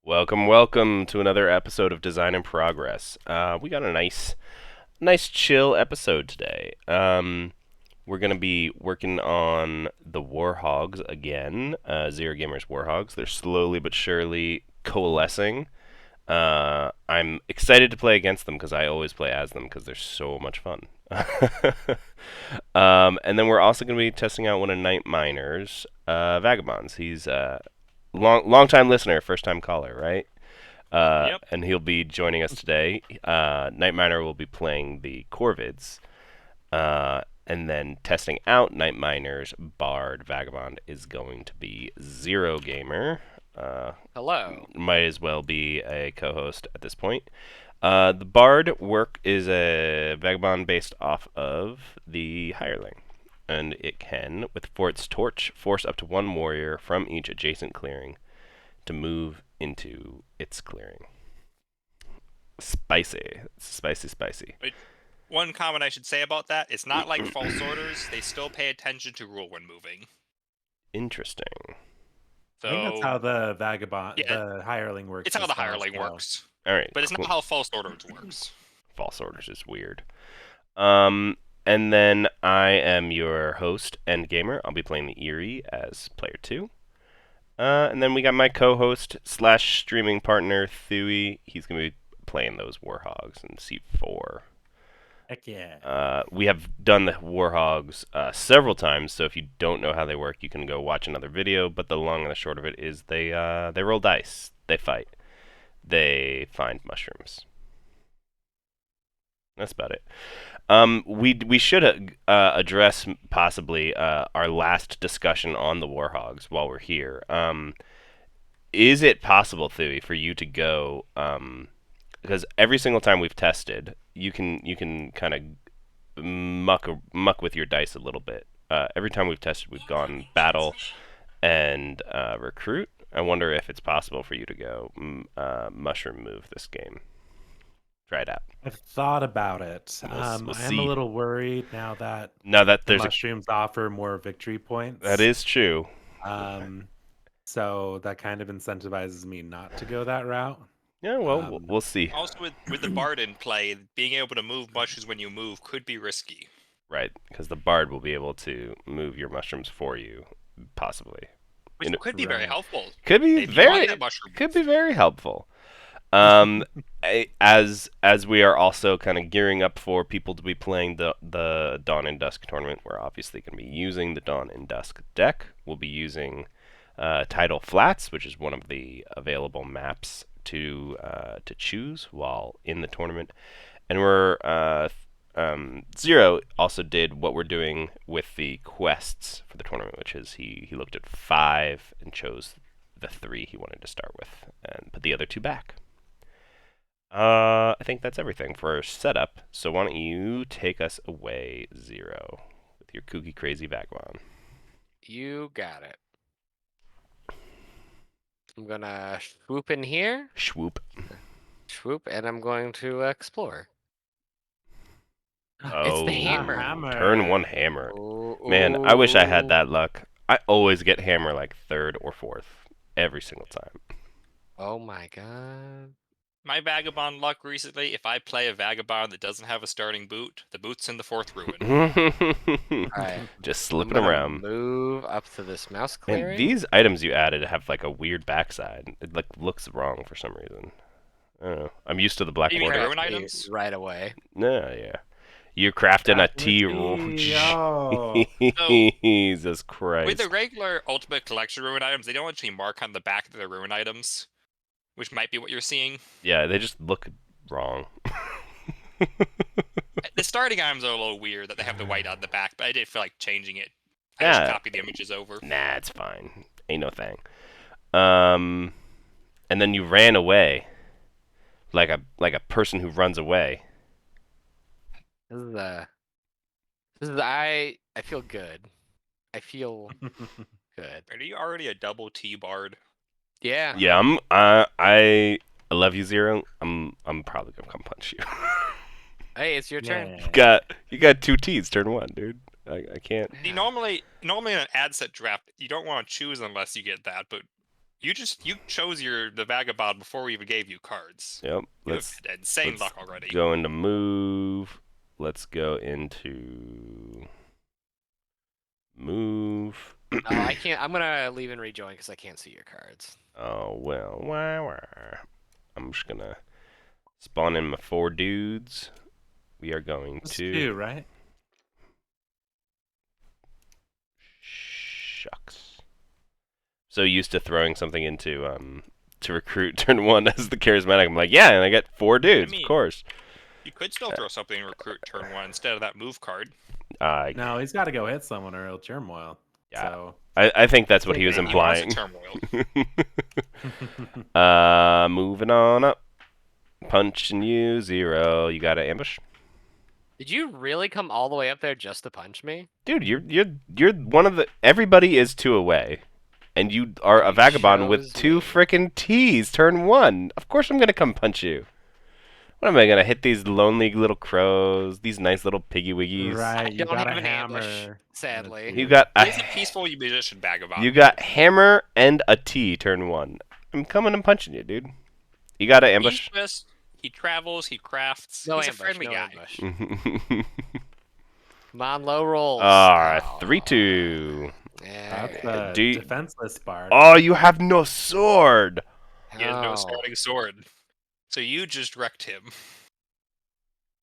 Welcome to another episode of Design in Progress. We got a nice chill episode today. We're gonna be working on the Warhogs again. Zero Gamers Warhogs. They're slowly but surely coalescing. I'm excited to play against them because I always play as them because they're so much fun. And then we're also going to be testing out one of Knightminers, Vagabonds. He's long time listener, first time caller, right? Yep. And he'll be joining us today. Knightminer will be playing the Corvids, and then testing out Knightminer's Bard Vagabond is going to be Zero Gamer. Hello. Might as well be a co-host at this point. The Bard work is a Vagabond based off of the Hireling, and it can, for its torch, force up to one warrior from each adjacent clearing to move into its clearing. Spicy. Spicy. But one comment I should say about that, it's not like false orders. They still pay attention to rule when moving. Interesting. So I think that's how the vagabond, Yeah, the hireling works. it's how as the far as hireling scale. works. All right. But it's cool. not how false orders works. False orders is weird. And then I am your host and gamer. I'll be playing the Eerie as player 2. And then we got my co-host / streaming partner, Thuy. He's going to be playing those Warhogs in C4. Heck yeah. We have done the Warhogs several times, so if you don't know how they work, you can go watch another video. But the long and the short of it is they roll dice, they fight, they find mushrooms. That's about it. We should address possibly our last discussion on the Warhogs while we're here. Is it possible, Thuy, for you to go? Because every single time we've tested, you can kind of muck with your dice a little bit. Every time we've tested, we've gone battle and recruit. I wonder if it's possible for you to go mushroom move this game. Try it out. I've thought about it. We'll I am see. a little worried now that Now that the there's mushrooms offer more victory points. that is true. So that kind of incentivizes me not to go that route. Yeah, well, we'll see. Also, with the Bard in play, being able to move mushrooms when you move could be risky. Right, because the bard will be able to move your mushrooms for you, possibly. Which could be very Right. Could helpful. be If you want very that mushroom could move. be very helpful. As we are also kind of gearing up for people to be playing the Dawn and Dusk tournament, we're obviously going to be using the Dawn and Dusk deck. We'll be using Tidal Flats, which is one of the available maps to choose while in the tournament, and we're Zero also did what we're doing with the quests for the tournament, which is he looked at 5 and chose the 3 he wanted to start with and put the other 2 back. I think that's everything for our setup. So why don't you take us away, Zero, with your kooky crazy vagabond. You got it. I'm gonna swoop in here, Swoop. and I'm going to explore. Oh, the hammer. Turn 1 hammer. Ooh, Man, I wish I had ooh. that luck. I always get hammer like 3rd or 4th every single time. Oh my god. My Vagabond luck recently, if I play a Vagabond that doesn't have a starting boot, the boot's in the 4th ruin. Alright. Just I'm slipping gonna around. Move up to this mouse Man, clearing. these items you added have like a weird backside. It like looks wrong for some reason. I don't know. I'm used to the black You mean border. ruin items? right away. No, yeah. You're crafting a T. Yo. Jesus Christ. With the regular Ultimate Collection ruin items, they don't actually mark on the back that they're ruin items, which might be what you're seeing. Yeah, they just look wrong. The starting items are a little weird that they have the white on the back, but I did feel like changing it. I Yeah. just copied the images over. Nah, it's fine. Ain't no thing. And then you ran away, like a person who runs away. I feel good. I feel good. Are you already a double T bard? Yeah. Yeah, I love you, Zero. I'm probably gonna come punch you. Hey, it's your turn. Yeah. you got 2 T's. Turn 1, dude. I can't. See, normally in an ad set draft, you don't want to choose unless you get that, but You chose the vagabond before we even gave you cards. Yep. You Let's have had insane let's luck already. go into move. Let's go into move. No, I can't. I'm gonna leave and rejoin because I can't see your cards. Oh well. I'm just gonna spawn in my 4 dudes. We are going That's to. 2, right? Shucks. So used to throwing something into to recruit turn 1 as the charismatic. I'm like, yeah, and I get 4 dudes, mean, of course. You could still throw something in recruit turn 1 instead of that move card. No, he's got to go hit someone or he'll turmoil. Yeah. So I think that's what he was He wants a implying. turmoil. Moving on up. Punching you, 0. You got an ambush? Did you really come all the way up there just to punch me? Dude, you're one of the. Everybody is 2 away, and you are a You vagabond with chose 2 me. frickin' T's. Turn 1. Of course I'm gonna come punch you. What am I gonna hit these lonely little crows? These nice little piggy wiggies. right, I you don't got have a an hammer. ambush, sadly. You got a. He's a peaceful musician vagabond. You got hammer and a T. Turn 1. I'm coming and punching you, dude. You got an ambush. He travels. He crafts. No He's ambush, a friendly no guy. ambush. Come on, low rolls. Alright, Oh. 3-2. That's Yeah. a Do you- defenseless bard. Oh, you have no sword. He has no Oh. starting sword. So you just wrecked him.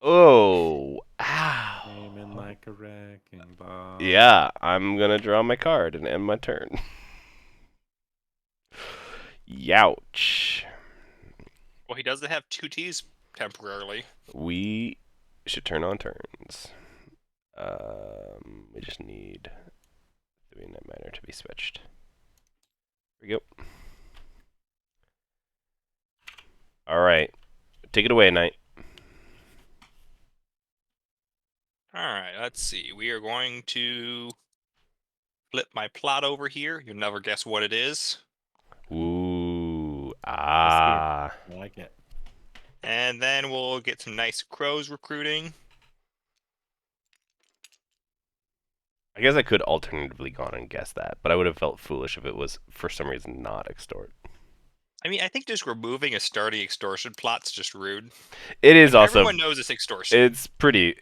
Oh, ow. Aiming like a wrecking ball. Yeah, I'm gonna draw my card and end my turn. Youch. Well, he doesn't have 2 T's temporarily. We should turn on turns. We just need 3 Knightminer to be switched. Here we go. Alright. Take it away, Knight. Alright, let's see. We are going to flip my plot over here. You'll never guess what it is. Ooh. Ah. I like it. And then we'll get some nice crows recruiting. I guess I could alternatively gone and guessed that, but I would have felt foolish if it was, for some reason, not extort. I mean, I think just removing a starting extortion plot's just rude. It is also. Everyone knows it's extortion. It's pretty.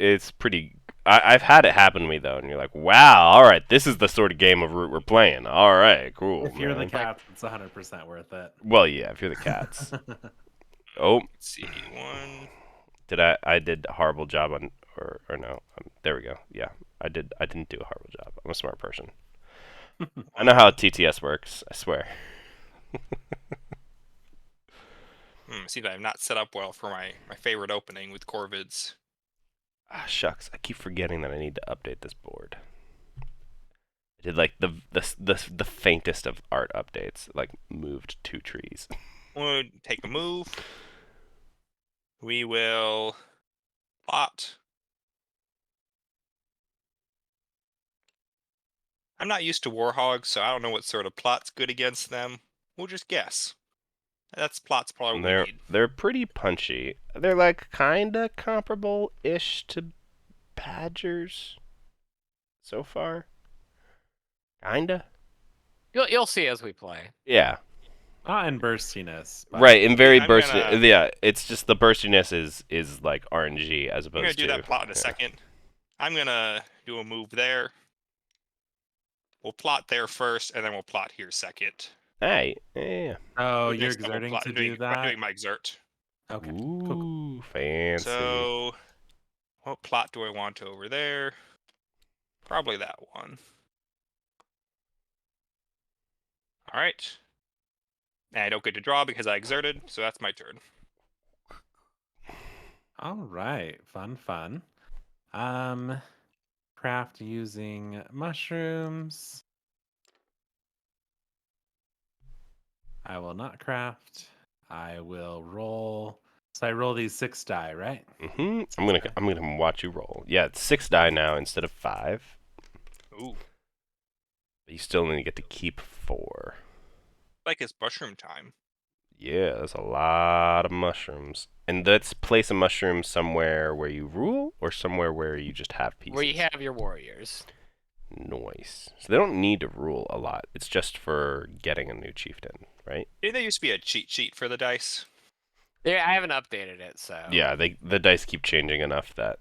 I've had it happen to me though, and you're like, wow, all right, this is the sort of game of root we're playing. All right, cool. If you're the man. cats, it's 100% worth it. Well, yeah, if you're the cats. Oh, Let's see. One. did I did a horrible job on, or no? There we go. Yeah, I didn't do a horrible job. I'm a smart person. I know how TTS works. I swear. See that I'm not set up well for my favorite opening with Corvids. Ah, shucks. I keep forgetting that I need to update this board. I did like the faintest of art updates, like moved 2 trees. We'll take a move. We will plot. I'm not used to Warhogs, so I don't know what sort of plot's good against them. We'll just guess. That's plot's probably what we need. They're pretty punchy. They're like kinda comparable-ish to badgers so far. Kinda. You'll see as we play. Yeah. Not in burstiness. but- Right, and very I'm bursty. gonna- Yeah, it's just the burstiness is like RNG as I'm opposed gonna to. do that plot in a yeah. second. I'm gonna do a move there. We'll plot there first, and then we'll plot here second. Hey, yeah. Oh, With you're this double exerting plot. to I'm do I'm that? doing my exert. Okay. Ooh, Cool. fancy. So, what plot do I want over there? Probably that one. All right. And I don't get to draw because I exerted, so that's my turn. All right. Fun. Craft using mushrooms. I will not craft. I will roll. So I roll these 6 die, right? I'm gonna watch you roll. Yeah, it's 6 die now instead of 5. Ooh, But you still only get to keep 4. like it's mushroom time. Yeah, there's a lot of mushrooms. And let's place a mushroom somewhere where you rule, or somewhere where you just have pieces. Where you have your warriors. Noise. So they don't need to rule a lot. It's just for getting a new chieftain, right? Didn't there used to be a cheat sheet for the dice? Yeah, I haven't updated it, so. Yeah, the dice keep changing enough that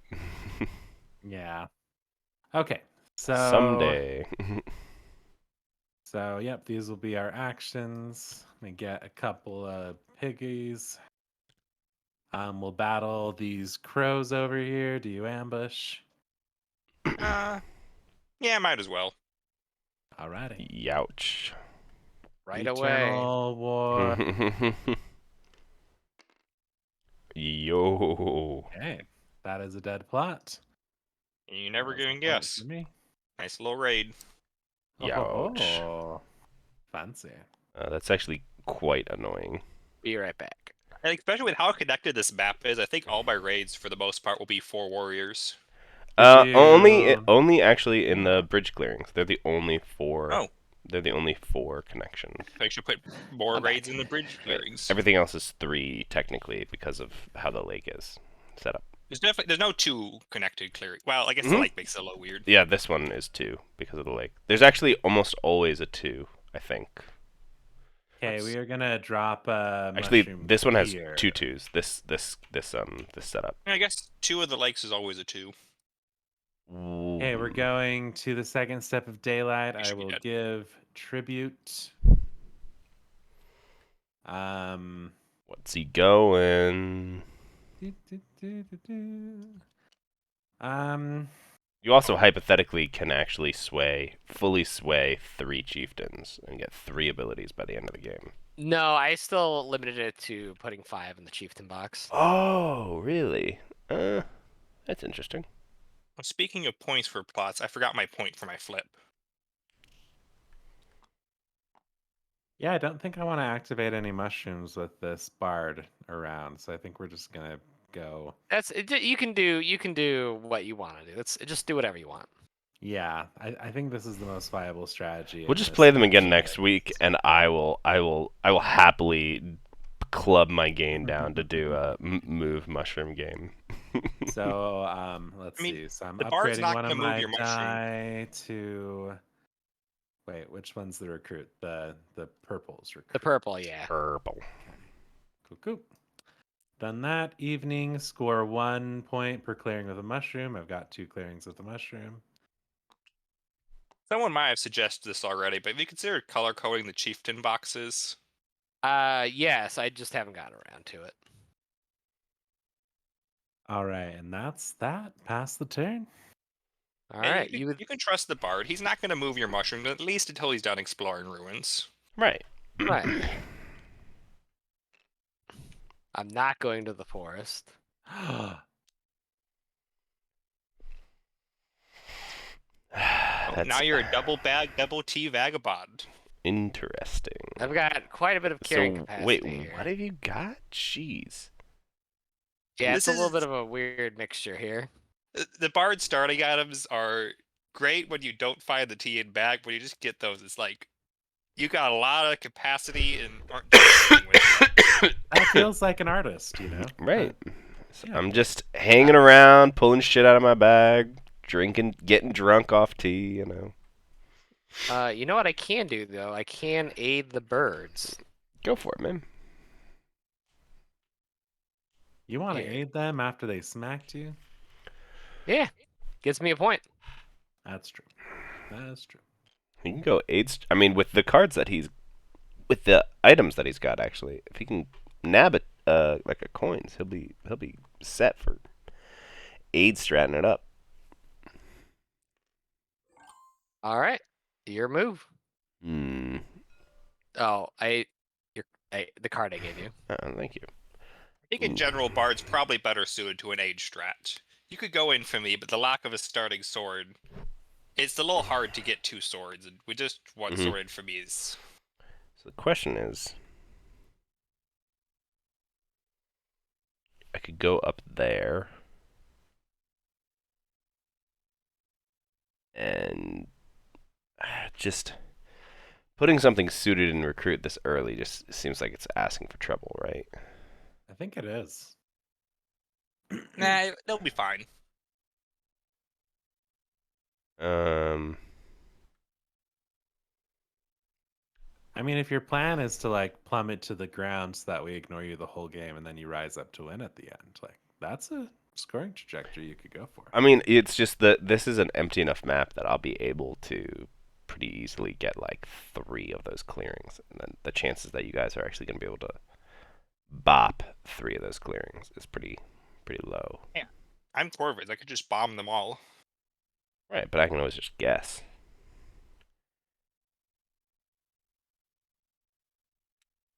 Yeah. Okay. So someday. So yep, these will be our actions. We get a couple of piggies. We'll battle these crows over here. Do you ambush? Yeah, might as well. Alrighty. Youch. Right away. Eternal war. Yo. Okay, that is a dead plot. You never That was a gonna point guess. for me. Nice little raid. Youch. Oh, fancy. That's actually quite annoying. Be right back. And especially with how connected this map is, I think all my raids for the most part will be 4 warriors. Only actually in the bridge clearings. They're the only 4. Oh. They're the only 4 connections. I should put more I'm back. raids in the bridge clearings. Everything else is 3 technically because of how the lake is set up. There's no 2 connected clearing. Well, I guess the Mhm. lake makes it a little weird. Yeah, this one is 2 because of the lake. There's actually almost always a 2, I think. Okay, we are gonna drop Actually, mushroom this one has here. 2 2s. This setup. I guess 2 of the lakes is always a 2. Okay, we're going to the second step of daylight. You I should be will dead. give tribute. What's he going? You also hypothetically can actually fully sway 3 chieftains and get 3 abilities by the end of the game. No, I still limited it to putting 5 in the chieftain box. Oh, really? That's interesting. Well, speaking of points for plots, I forgot my point for my flip. Yeah, I don't think I want to activate any mushrooms with this bard around, so I think we're just gonna go. That's it. You can do what you want to do. Just do whatever you want. Yeah, I think this is the most viable strategy. We'll in just this play them again section. next week, and I will happily club my game down to do a move mushroom game. So let's I mean, see. So I'm the bard's upgrading not one of gonna move my your mushroom. die to. Wait, which one's the recruit? The purple's recruit. The purple, yeah. Purple. Cool. Done that. Evening. Score 1 point per clearing with a mushroom. I've got 2 clearings with a mushroom. Someone might have suggested this already, but have you considered color coding the chieftain boxes? Yes, I just haven't gotten around to it. All right, and that's that. Pass the turn. All And right, you can trust the bard. He's not going to move your mushroom, at least until he's done exploring ruins. Right. Right. I'm not going to the forest. Now you're a double T vagabond. Interesting. I've got quite a bit of carrying So capacity wait, here. what have you got? Jeez. Yeah, This it's a little is- bit of a weird mixture here. The bard starting items are great when you don't find the T in bag, but you just get those. It's like you got a lot of capacity and aren't doing anything with it. That feels like an artist, you know? Right. So yeah. I'm just hanging around, pulling shit out of my bag, drinking, getting drunk off tea, you know. You know what I can do though? I can aid the birds. Go for it, man. You want to Yeah. aid them after they smacked you? Yeah, gets me a point. That's true. That's true. You can go 8. I mean, with the cards that with the items that he's got, actually, if he can nab it, like a coins, he'll be set for aid stratting it up. All right, your move. Hmm. Oh, the card I gave you. Thank you. I think in general, bard's probably better suited to an age strat. You could go infamy, but the lack of a starting sword, it's a little hard to get 2 swords, and we just one sword infamy is. So the question is, I could go up there and just putting something suited in recruit this early just seems like it's asking for trouble, right? I think it is. Nah, they'll be fine. I mean, if your plan is to like plummet to the ground so that we ignore you the whole game and then you rise up to win at the end, like that's a scoring trajectory you could go for. I mean, it's just that this is an empty enough map that I'll be able to pretty easily get like 3 of those clearings, and then the chances that you guys are actually going to be able to bop 3 of those clearings is pretty low. Yeah, I'm Corvids. I could just bomb them all. Right, but I can always just guess.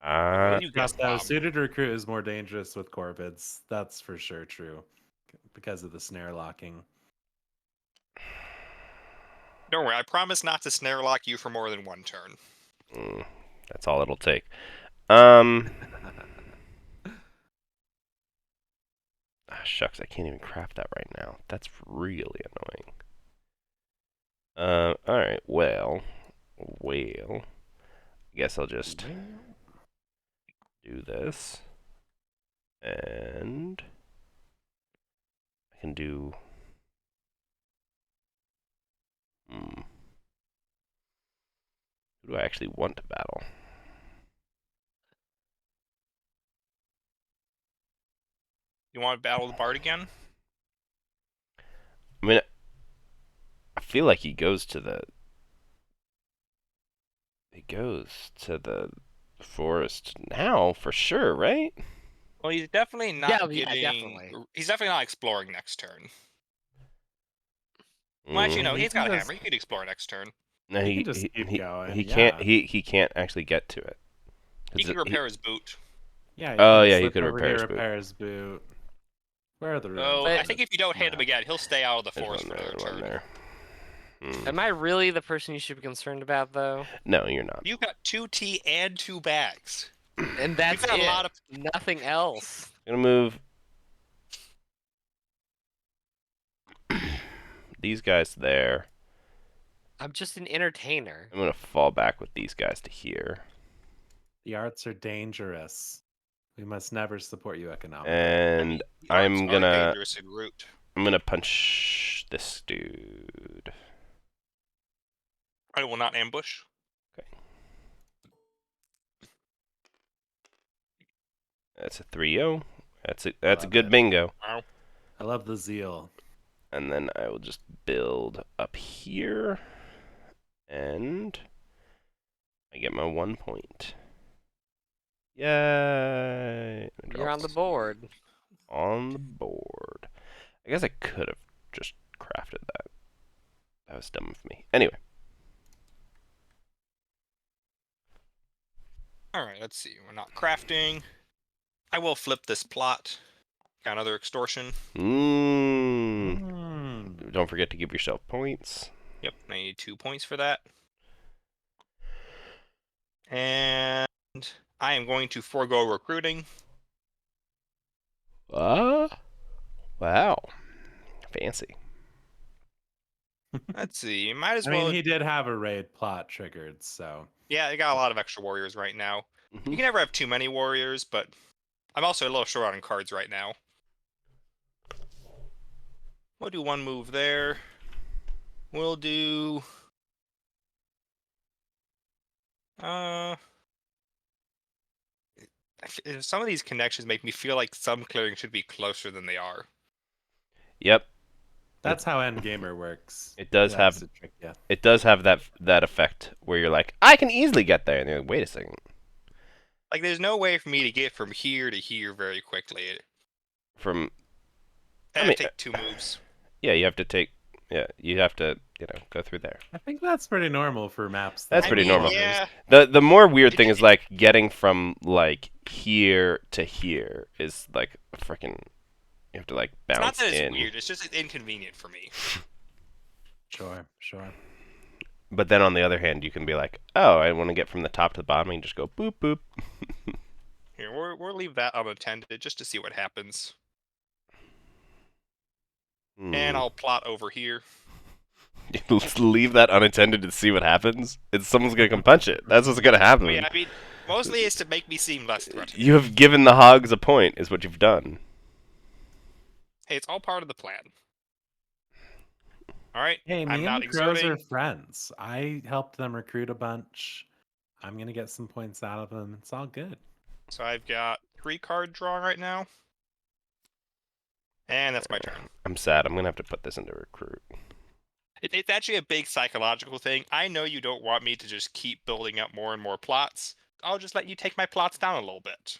You Yeah, guess so bomb. suited recruit is more dangerous with Corvids. That's for sure true because of the snare locking. Don't worry, I promise not to snare lock you for more than 1 turn. That's all it'll take. Shucks, I can't even craft that right now. That's really annoying. Alright, well, I guess I'll just do this. And I can do... Who do I actually want to battle? You want to battle the Bard again? I mean, I feel like he goes to the forest now for sure, right? Well, he's definitely not Yeah, getting. definitely. He's definitely not exploring next turn. Well, actually, Mm. no, He he's can got a just- hammer. He could explore next turn. No, He can just keep going, He yeah. can't. He can't actually get to it. He can repair his boot. Yeah. Oh, can yeah, he slip could over repair here, his boot. repair his boot. Where are the runes? Oh, But- I think if you don't hit him Map. again, he'll stay out of the There's forest one for there. another One turn. there. Am I really the person you should be concerned about, though? No, you're not. You got 2 tea and 2 bags. And that's got a it. lot of- Nothing else. I'm gonna move these guys there. I'm just an entertainer. I'm gonna fall back with these guys to here, The arts are dangerous. We must never support you economically. and The arts I'm are gonna dangerous en route. punch this dude. I will not ambush. That's a 3-0. That's a Love good it. bingo. Wow. I love the zeal. And then I will just build up here, and I get my 1 point. Yay! You're on the board. On the board. I guess I could have just crafted that. That was dumb of me. Anyway. Alright, let's see. We're not crafting. I will flip this plot. Got another extortion. Don't forget to give yourself points. Yep, I need 2 points for that. And I am going to forego recruiting. Wow. Fancy. Let's see. Might as I well. mean, he did have a raid plot triggered, so Yeah, I got a lot of extra warriors right now. You Mhm. can never have too many warriors, but I'm also a little short on cards right now. We'll do 1 move there. We'll do... Some of these connections make me feel like some clearing should be closer than they are. Yep. that's how Endgamer works. It does That's have the trick, yeah. it does have that effect where you're like, I can easily get there, and you're like, wait a second. Like, there's no way for me to get from here to here very quickly. From That'd mean, take 2 moves. yeah, you have to go through there. I think that's pretty normal for maps. That's I pretty mean, normal. Yeah, The more weird thing is like getting from like here to here is like freaking. You have to like it's not bounce that it's in. weird. It's just inconvenient for me. Sure. But then on the other hand, you can be like, oh, I want to get from the top to the bottom, and you just go boop boop. Here, we'll leave that unattended just to see what happens. And I'll plot over here. Let's leave that unattended to see what happens. It's someone's gonna come punch it. That's what's gonna happen. Yeah, I mean, mostly it's to make me seem less threatening. You have given the hogs a point, is what you've done. Hey, it's all part of the plan. All right. Hey, I'm me not and the crows exerting. are friends. I helped them recruit a bunch. I'm gonna get some points out of them. It's all good. So I've got 3 card draw right now. And that's my turn. I'm sad. I'm gonna have to put this into recruit. It's actually a big psychological thing. I know you don't want me to just keep building up more and more plots. I'll just let you take my plots down a little bit.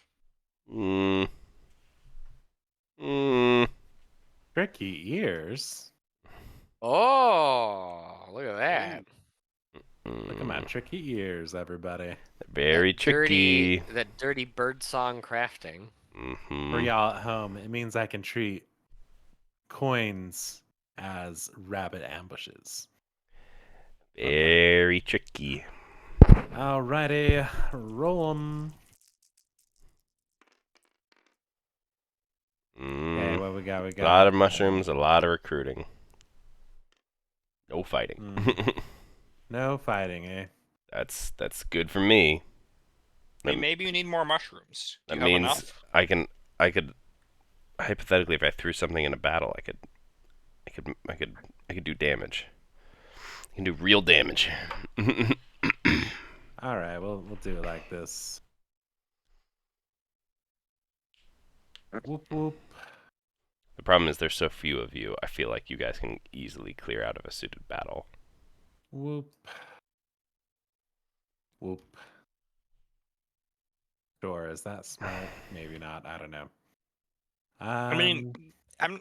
Tricky ears. Oh, look at that. Look at my tricky ears, everybody. Very That tricky. That dirty bird song crafting. For y'all at home, it means I can treat coins as rabbit ambushes. Very tricky. Alrighty, roll 'em. Okay, what we got? We A got lot of mushrooms, a lot of recruiting. No fighting. No fighting, eh? That's good for me. I mean, maybe you need more mushrooms. Do That you have means enough? I could hypothetically, if I threw something in a battle, I could do damage. I can do real damage. All right, we'll do it like this. Whoop whoop. The problem is there's so few of you. I feel like you guys can easily clear out of a suited battle. Whoop. Whoop. Sure, is that smart? Maybe not. I don't know. I mean,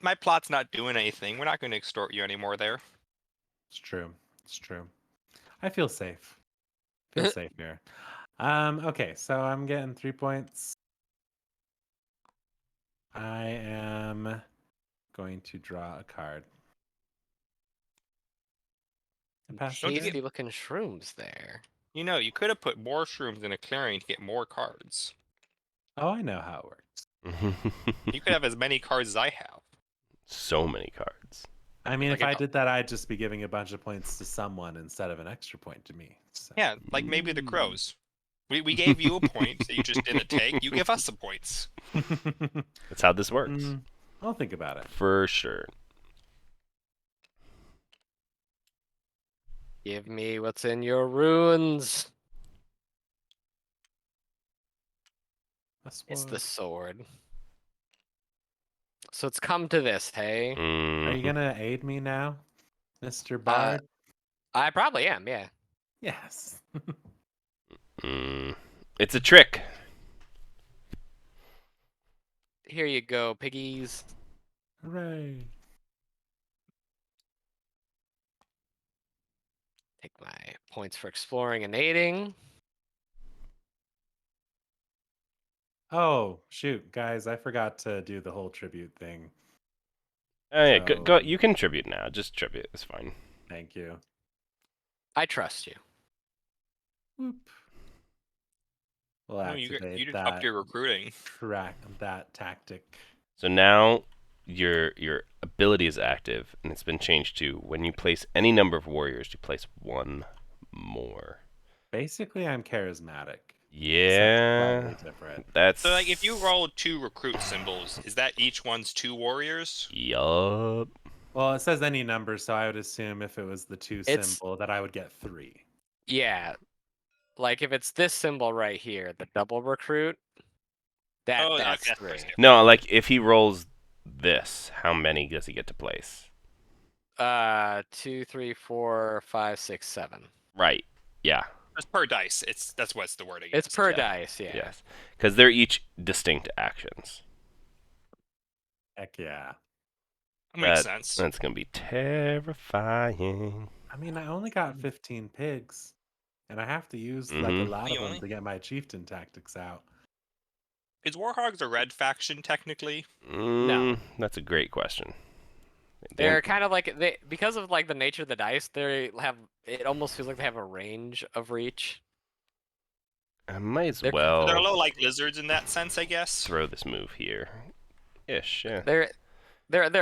my plot's not doing anything. We're not going to extort you anymore there. It's true. It's true. I feel safe. Feel safe here. Okay, so I'm getting 3 points. I am going to draw a card. Tasty looking shrooms there. You know, you could have put more shrooms in a clearing to get more cards. Oh, I know how it works. You could have as many cards as I have. So many cards. I mean, Like if I did that, I'd just be giving a bunch of points to someone instead of an extra point to me. So. Yeah, like maybe the crows. We gave you a point that you just didn't take. You give us some points. That's how this works. I'll think about it. For sure. Give me what's in your ruins. It's the sword. So it's come to this, hey? Are you gonna aid me now, Mr. Bard? I probably am, yeah. Yes. It's a trick. Here you go, piggies. Hooray. Take my points for exploring and aiding. Oh, shoot, guys, I forgot to do the whole tribute thing. Oh yeah, go. You can tribute now. Just tribute. It's fine. Thank you. I trust you. Whoop. We'll activate you just that. upped your recruiting. Track that tactic. So now your ability is active, and it's been changed to when you place any number of warriors, you place one more. Basically, I'm charismatic. Yeah, Slightly different. that's So, like, if you roll 2 recruit symbols, is that each one's 2 warriors? Yup. Well, it says any number, so I would assume if it was the 2 It's- symbol that I would get 3. Yeah. Like if it's this symbol right here, the double recruit, that's okay, 3. No, like if he rolls this, how many does he get to place? 2, 3, 4, 5, 6, 7. Right. Yeah. It's per dice. That's what's the wording. It's per Yeah. dice, yeah. Yes. Because they're each distinct actions. Heck yeah. That makes sense. That's gonna be terrifying. I mean, I only got 15 pigs, and I have to use like a lot of them to get my chieftain tactics out. Is Warhogs a red faction technically? No. That's a great question. They're kind of like because of like the nature of the dice, it almost feels like they have a range of reach. I might as They're a well little like lizards in that sense, I guess. throw this move here. Ish, yeah. They're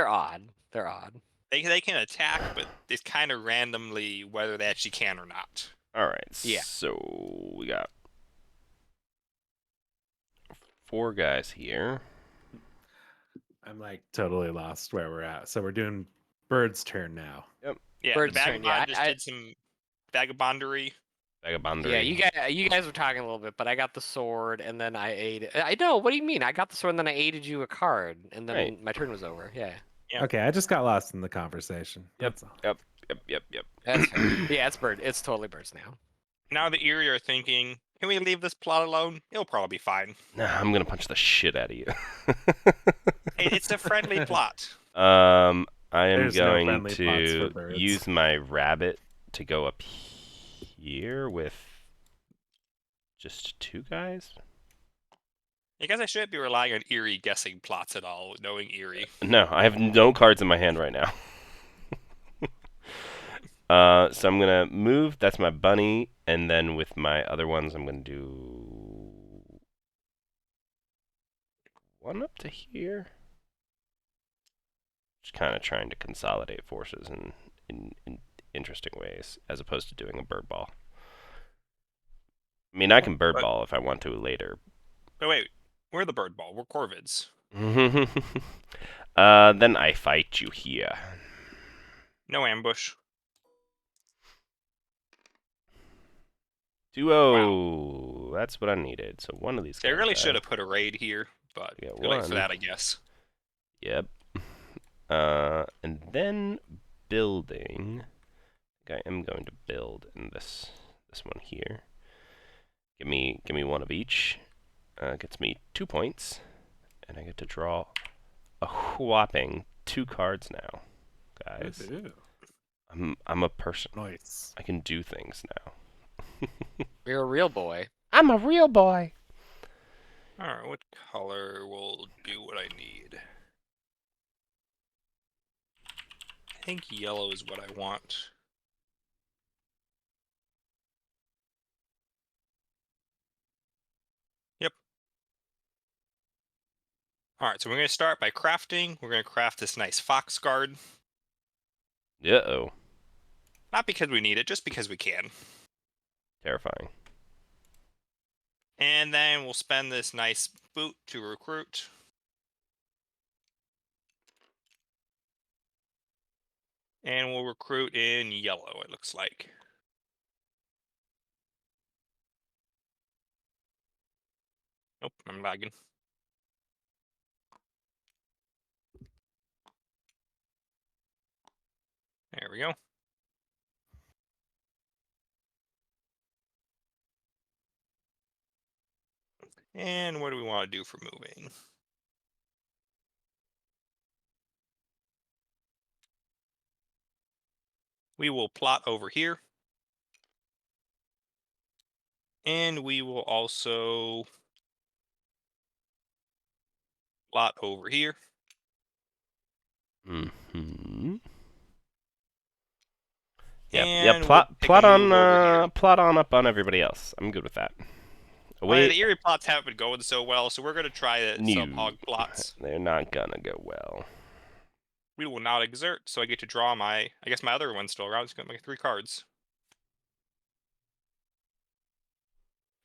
odd. They're odd. They can attack, but it's kind of randomly whether they actually can or not. All right. Yeah. So we got 4 guys here. I'm like totally lost where we're at. So we're doing Bird's turn now. Yeah, Bird's the turn, Vagabond yeah, just did some vagabondery. Vagabondery. Yeah, you guys were talking a little bit, but I got the sword, and then I ate. I know. What do you mean? I got the sword, and then I aided you a card, and then Right. my turn was over. Yeah. Yeah. Okay, I just got lost in the conversation. Yep. That's all. Yep. That's fair. Yeah, it's bird. It's totally birds now. Now the Erie are thinking, can we leave this plot alone? It'll probably be fine. Nah, I'm gonna punch the shit out of you. Hey, it's a friendly plot. I am There's no going friendly plots for to birds. use my rabbit to go up here with just 2 guys. I guess I shouldn't be relying on Erie guessing plots at all, knowing Erie. No, I have no cards in my hand right now. So I'm gonna move. That's my bunny, and then with my other ones, I'm gonna do 1 up to here. Just kind of trying to consolidate forces in interesting ways, as opposed to doing a bird ball. I mean, I can bird ball if I want to later. But wait, we're the bird ball. We're Corvids. Then I fight you here. No ambush. Duo. That's what I needed. So one of these. See, I guys really died. should have put a raid here, but Yeah, too late for one. that, I guess. Yep. And then building. I think I am going to build in this one here. Give me 1 of each. Gets me 2 points, and I get to draw a whopping 2 cards now, guys. Ooh, I'm a person. nice. I can do things now. You're a real boy. I'm a real boy. Alright, what color will do what I need? I think yellow is what I want. Yep. Alright, so we're going to start by crafting. We're going to craft this nice fox guard. Uh-oh. Not because we need it, just because we can. Terrifying. And then we'll spend this nice boot to recruit. And we'll recruit in yellow, it looks like. Nope, I'm lagging. There we go. And what do we want to do for moving? We will plot over here. And we will also plot over here. Mm-hmm. And Yeah. we'll Plot pick a move over here. plot on up on everybody else. I'm good with that. Well, the Erie plots haven't been going so well, so we're going to try some No. hog plots. They're not gonna go well. We will not exert, so I get to draw my... I guess my other one's still around. It's going to make 3 cards.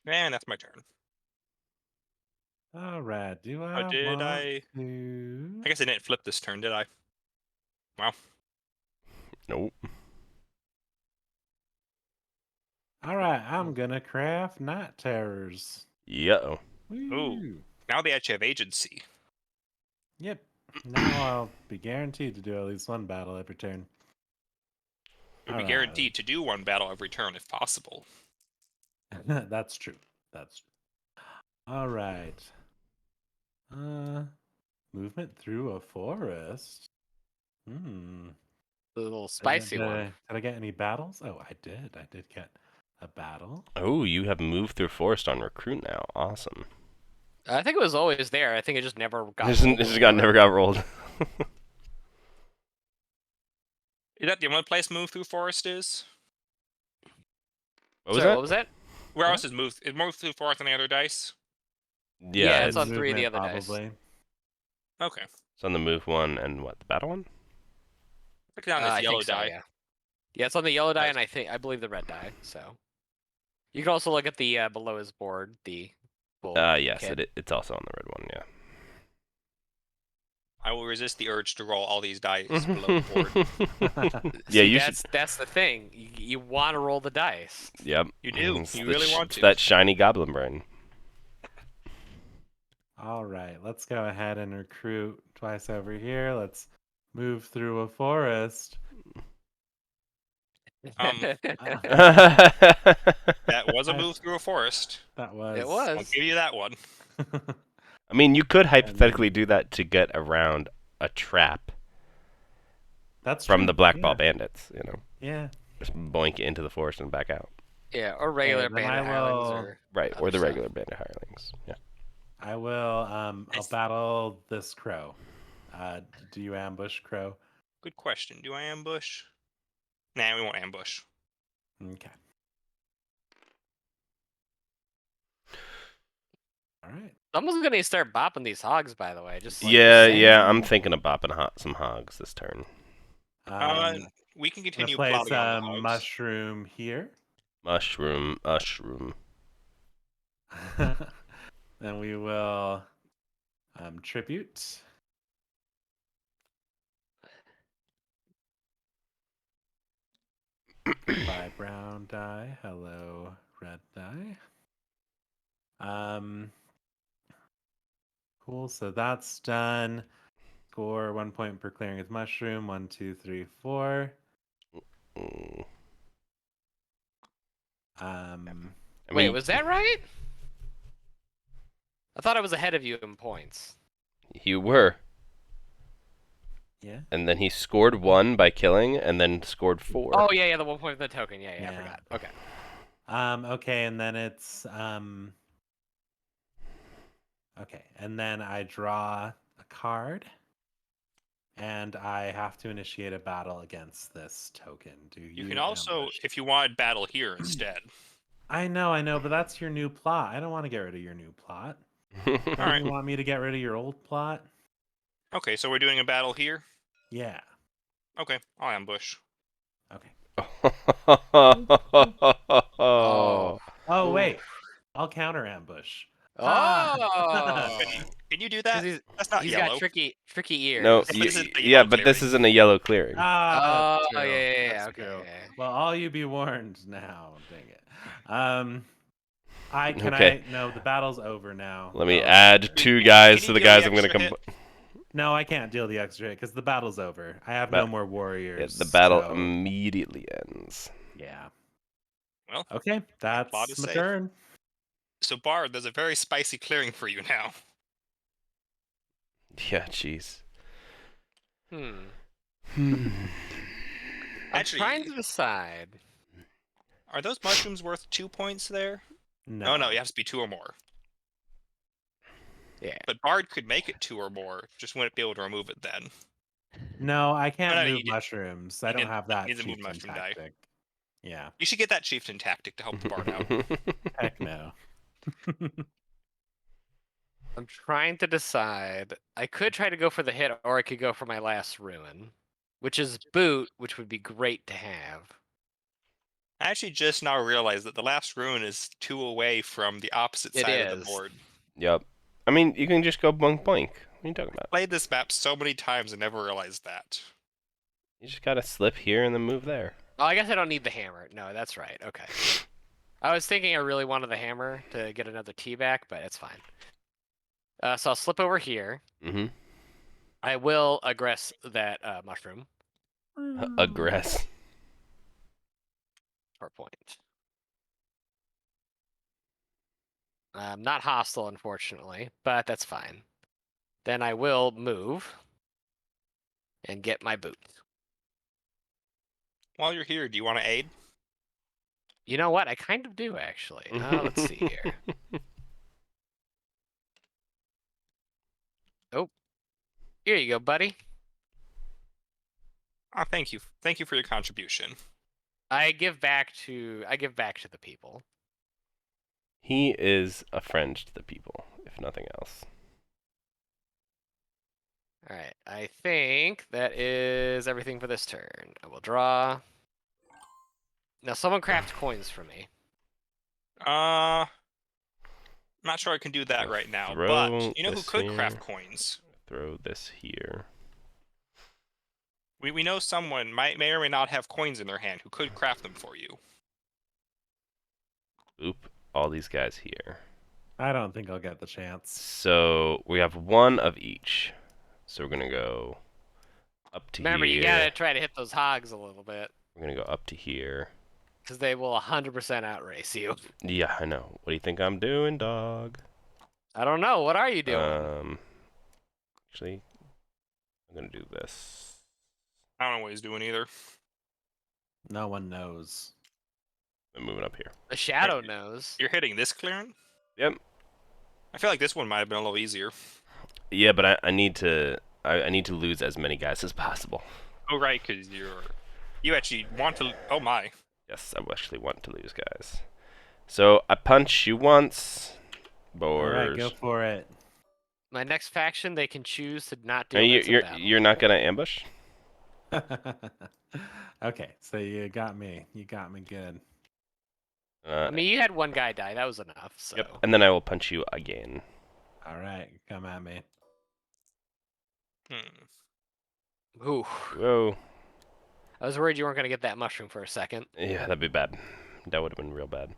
And that's my turn. All right. Do I? Oh, did I guess I didn't flip this turn, did I? Wow. Nope. All right. I'm gonna craft night terrors. Yo. Woo. Now they actually have agency. Yep. Now I'll be guaranteed to do at least 1 battle every turn. You'll be guaranteed to do 1 battle every turn if possible. That's true. That's true. All right. Movement through a forest. Hmm. The little spicy one. Did I get any battles? Oh, I did. I did get a battle. Oh, you have moved through forest on recruit now. Awesome. I think it was always there. I think it just never got. This never got rolled. Is that the only place move through forest is? What was Sorry, that? What was that? Where else is moved? Is moved through forest on the other dice? Yeah, it's on Movement, 3 of the other dice. probably. Okay. It's on the move one and what, the battle one? Look down this I yellow think so, die. yeah, it's on the yellow die, Nice. and I believe the red die. So you can also look at the below his board, the bull Yes, kid. it's also on the red one, yeah. I will resist the urge to roll all these dice below the board. Yeah, See, you that's the thing. You want to roll the dice. Yep. You do. It's You the really want it's to. that shiny goblin brain. All right, let's go ahead and recruit twice over here. Let's move through a forest. That was a move through a forest. That was. It I'll was. give you that one. I mean, you could hypothetically do that to get around a trap That's from true. the black ball Yeah. bandits. Yeah. Just boink it into the forest and back out. Yeah, or regular then bandit I hirelings will- or Right, or other the stuff. regular bandit hirelings. Yeah. I will. I'll battle this crow. Do you ambush crow? Good question. Do I ambush? Nah, we won't ambush. Okay. All right. Someone's gonna start bopping these hogs, by the way. Just Yeah, saying. yeah. I'm thinking of bopping some hogs this turn. We can I'm gonna continue place plotting on a the hogs. mushroom here. Mushroom. Then we will tribute. By brown die. Hello, red die. Cool. So that's done. Score 1 point per clearing his mushroom. 1, 2, 3, 4. Mm. I Wait, mean, was that right? I thought I was ahead of you in points. you were. Yeah. And then he scored 1 by killing, and then scored 4. Oh yeah, the 1 point for the token. Yeah, I Yeah. forgot. Okay. Okay, and then it's okay, and then I draw a card, and I have to initiate a battle against this token. Do you? You can also, ambush? if you wanted, battle here instead. I know, but that's your new plot. I don't want to get rid of your new plot. Don't Alright. you want me to get rid of your old plot? Okay, so we're doing a battle here? Yeah. Okay, I'll ambush. Okay. Oh. Oh Oof. wait, I'll counter ambush. Oh. Can you do 'Cause that? That's not he's yellow. got tricky ears. No, This isn't the yeah, yellow but this clearing. isn't a yellow clearing. Ah, Oh, true. yeah, That's okay, true. yeah. Well, all you be warned now. Dang it. Okay. No, the battle's over now. Let me Oh, add 2 guys to the guys I'm gonna come. No, I can't deal the extra because the battle's over. I have Ba- no more warriors. The battle so, immediately ends. yeah. Well, Okay, plot that's is my safe. turn. So Bard, there's a very spicy clearing for you now. Yeah, jeez. I'm Actually, trying to decide. are those mushrooms worth 2 points there? No, Oh no, you have to be 2 or more. Yeah. But Bard could make it 2 or more, just wouldn't be able to remove it then. No, I can't No, you move did- mushrooms. I you don't didn't- have that you didn't move chieftain mushroom die. tactic. Yeah. You should get that chieftain tactic to help the Bard out. Heck no. I'm trying to decide. I could try to go for the hit, or I could go for my last ruin, which is boot, which would be great to have. I actually just now realized that the last ruin is 2 away from the opposite It side of the is. board. Yep. I mean, you can just go boink boink. What are you talking about? Played this map so many times and never realized that. You just gotta slip here and then move there. Oh, I guess I don't need the hammer. No, that's right. Okay. I was thinking I really wanted the hammer to get another T back, but it's fine. So I'll slip over here. Mm-hmm. I will aggress that mushroom Aggress. for a point. Not hostile, unfortunately, but that's fine. Then I will move and get my boot. While you're here, do you want to aid? You know what? I kind of do, actually. Let's see here. Oh, here you go, buddy. Oh, thank you. Thank you for your contribution. I give back to the people. He is a friend to the people, if nothing else. All right, I think that is everything for this turn. I will draw. Now, someone craft coins for me. I'm not sure I can do that right now, but Throw you know who this could here. craft coins? throw this here. We know someone may or may not have coins in their hand who could craft them for you. Oop, all these guys here. I don't think I'll get the chance. So we have one of each. So we're gonna go up to Remember, here. you gotta try to hit those hogs a little bit, We're gonna go up to here. because they will 100% outrace you. Yeah, I know. What do you think I'm doing, dog? I don't know. What are you doing? Actually, I'm gonna do this. I don't know what he's doing either. No one knows. I'm moving up here. The shadow knows. You're hitting this clearing? Yep. I feel like this one might have been a little easier. Yeah, but I need to lose as many guys as possible. Oh right, because you actually want to. Oh my. Yes, I actually want to lose guys. So I punch you once. All right, Boars. go for it. My next faction, they can choose to not do Are you, events in you're battle. you're not gonna ambush? Okay, so you got me. You got me good. I mean, you had one guy die. That was enough. So. Yep. And then I will punch you again. All right, come at me. Ooh. Whoa. I was worried you weren't gonna get that mushroom for a second. Yeah, that'd be bad. That would have been real bad.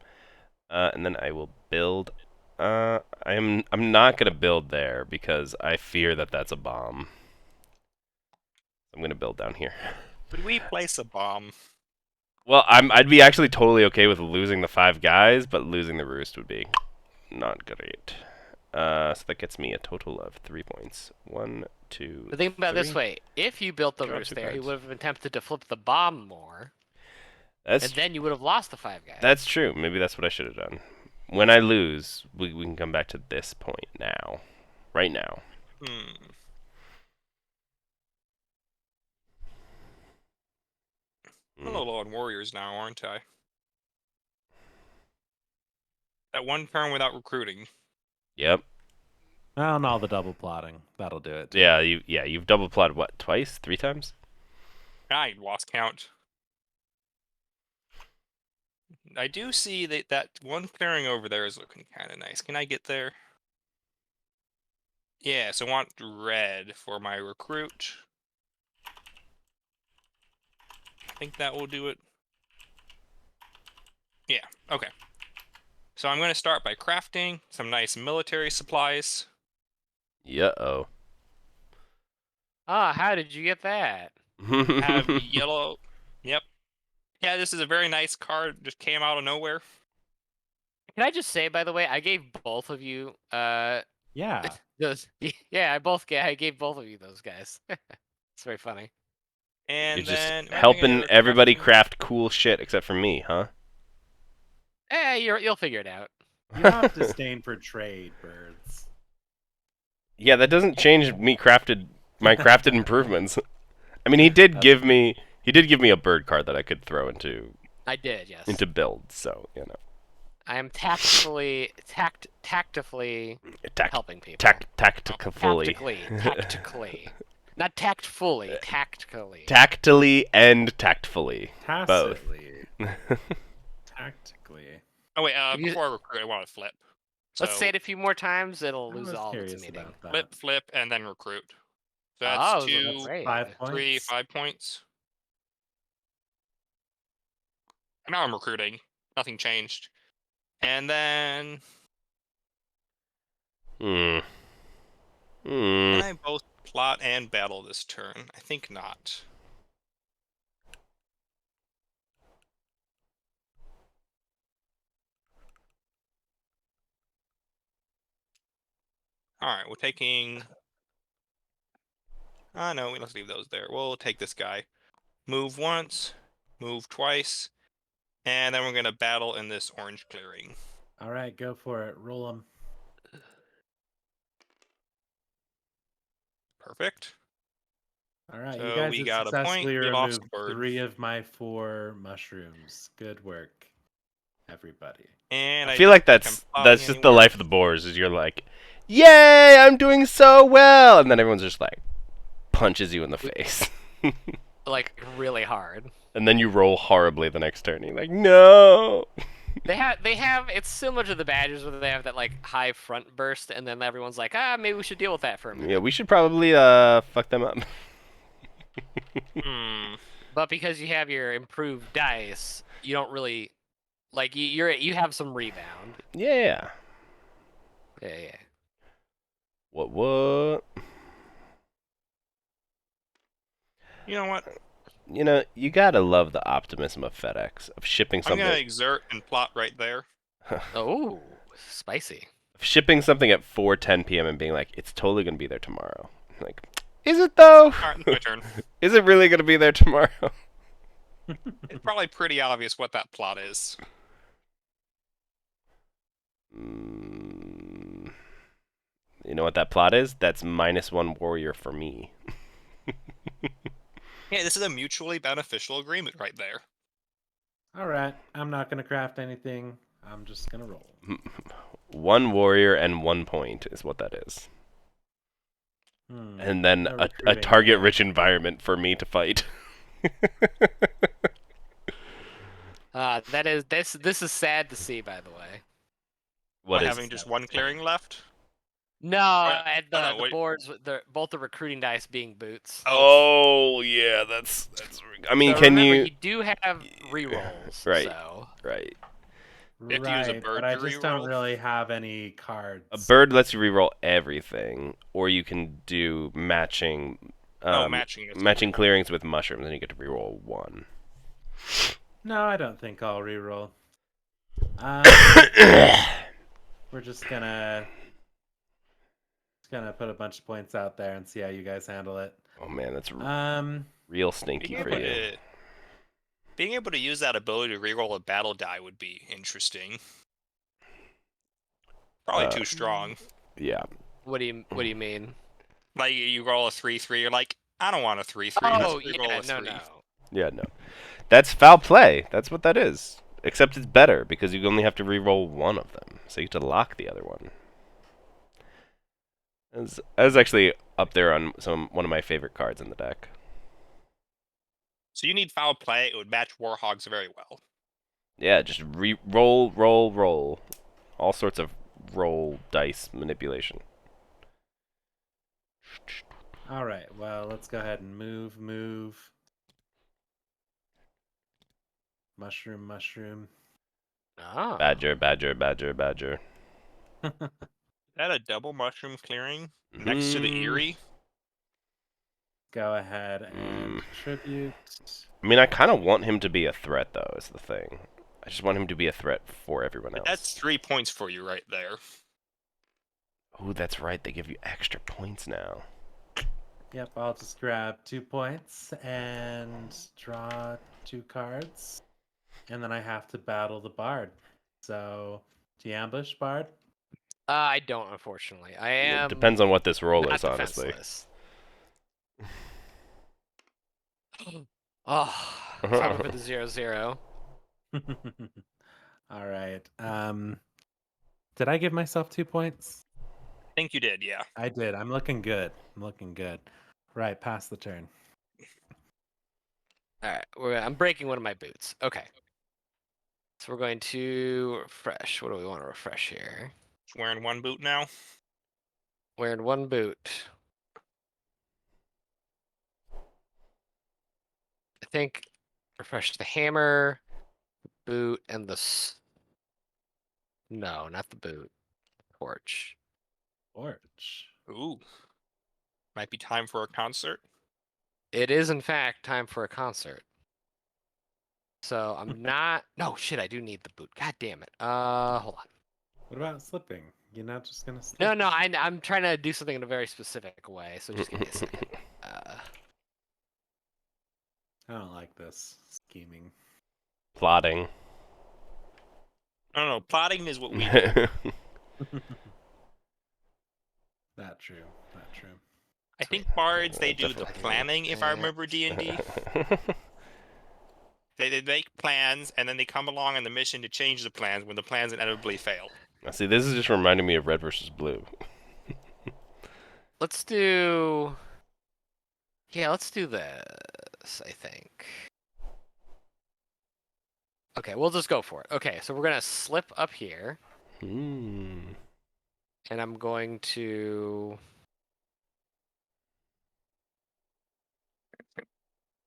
And then I will build. I'm not gonna build there because I fear that that's a bomb. I'm gonna build down here. Would we place a bomb? Well, I'd be actually totally okay with losing the 5 guys, but losing the roost would be not great. So that gets me a total of 3 points. 1, 2. But think about it this 3. way: if you built the Draw roost 2 there, he cards. would have been tempted to flip the bomb more, That's and then you would have lost the 5 guys. that's true. Maybe that's what I should have done. When I lose, we can come back to this point now. Right now. I'm a little low on warriors now, aren't I? That one turn without recruiting. Yep. Well, and all the double plotting. That'll do it. Yeah, you've double plotted what, twice? 3 times? I lost count. I do see that one clearing over there is looking kind of nice. Can I get there? Yeah, so I want red for my recruit. I think that will do it. Yeah, okay. So I'm going to start by crafting some nice military supplies. Yeah-oh. Ah, how did you get that? Have yellow. Yep. Yeah, this is a very nice card. Just came out of nowhere. Can I just say, by the way, I gave both of you Yeah. those. Yeah, I gave both of you those guys. It's very funny. And You're just then helping regular everybody crafting. craft cool shit except for me, huh? You'll figure it out. You have disdain for trade, birds. Yeah, that doesn't change my crafted improvements. I mean, he did give me a bird card that I could throw into I did, yes. builds, so, you know. I am tactfully helping people. Tactically. Tactically. Not tactfully, tactically. Tactily and tactfully. Both. Tacitly. Tactically. Oh wait, Have you- before I recruit, I want to flip. Let's So, say it a few more times, it'll I lose was all of its curious meaning. about that. flip, flip, and then recruit. So Oh, that's that's great. 5 points. 3, 5 points. Now I'm recruiting. Nothing changed. And then can I both plot and battle this turn? I think not. Alright, we're taking... no, let's leave those there. We'll take this guy. Move once, move twice, and then we're going to battle in this orange clearing. All right, go for it. Roll them. Perfect. All right, So you guys we have got a point, successfully we lost removed the bird. 3 of my 4 mushrooms. Good work, everybody. And I feel like I'm that's plotting just the anywhere. life of the boars, is you're like, yay, I'm doing so well, and then everyone's just like, punches you in the face. Like, really hard. And then you roll horribly the next turn, you're like, no! They have it's similar to the Badgers where they have that like high front burst and then everyone's like, maybe we should deal with that for a minute. Yeah, we should probably fuck them up. Hmm. But because you have your improved dice, you don't really like you have some rebound. Yeah. Yeah. What? You know what? You know, you gotta love the optimism of FedEx, of shipping I'm something. gonna exert and plot right there. Oh, spicy. Shipping something at 4:10 p.m. and being like, it's totally gonna be there tomorrow. Like, is it though? Alright, it's my turn. Is it really gonna be there tomorrow? It's probably pretty obvious what that plot is. You know what that plot is? That's -1 warrior for me. Yeah, this is a mutually beneficial agreement right there. All right, I'm not gonna craft anything. I'm just gonna roll. 1 warrior and 1 point is what that is. And then No a recruiting. target-rich environment for me to fight. This is sad to see, by the way. What is having just one clearing left? No, and the wait. boards, both the recruiting dice being boots. Oh yeah, that's. I mean, So can remember, you? you do have rerolls, Right. so Right. You have to use a Right, bird but I to just don't reroll? really have any cards. A bird lets you reroll everything, or you can do matching. Matching is Matching clearings with mushrooms, and you get to reroll 1. No, I don't think I'll reroll. We're just gonna put a bunch of points out there and see how you guys handle it. Oh man, that's Um, real stinky for you. Being able to use that ability to reroll a battle die would be interesting. Probably too strong. Yeah. what do you mean? Like you roll a 3/3, you're like, I don't want a 3/3. Oh Let's reroll yeah, a 3. no. Yeah, no. That's foul play. That's what that is. Except it's better because you only have to reroll 1 of them, so you get to lock the other one. That's actually up there on one of my favorite cards in the deck. So you need foul play. It would match Warhogs very well. Yeah, just roll. All sorts of roll dice manipulation. all right. Well, let's go ahead and move. Mushroom. Ah. Badger. Is that a double mushroom clearing next to the Eerie? Go ahead and tribute. I mean, I kind of want him to be a threat, though, is the thing. I just want him to be a threat for everyone else. That's 3 points for you right there. Oh, that's right. They give you extra points now. Yep, I'll just grab 2 points and draw 2 cards. And then I have to battle the bard. So, do you ambush bard? I don't, unfortunately. I am. It depends on what this roll not is, honestly. defenseless. Oh, sorry for the 0-0. All right. Did I give myself 2 points? I think you did, yeah. I did. I'm looking good. Right, pass the turn. All right, I'm breaking one of my boots. Okay. So we're going to refresh. What do we want to refresh here? Wearing 1 boot now. Wearing 1 boot. I think refresh the hammer, boot, and the. No, not the boot. Torch. Torch. Ooh. Might be time for a concert. It is, in fact, time for a concert. So I'm not. No, shit, I do need the boot. God damn it. Hold on. What about slipping? You're not just gonna slip? No, I'm trying to do something in a very specific way. So just give me a second. I don't like this scheming. Plotting. I don't know. Plotting is what we do. Not true. I think bards, they do the planning, if I remember D&D. They make plans, and then they come along on the mission to change the plans when the plans inevitably fail. Now, see, this is just reminding me of red versus blue. Let's do. Yeah, let's do this. I think. Okay, we'll just go for it. Okay, so we're gonna slip up here, Hmm. and I'm going to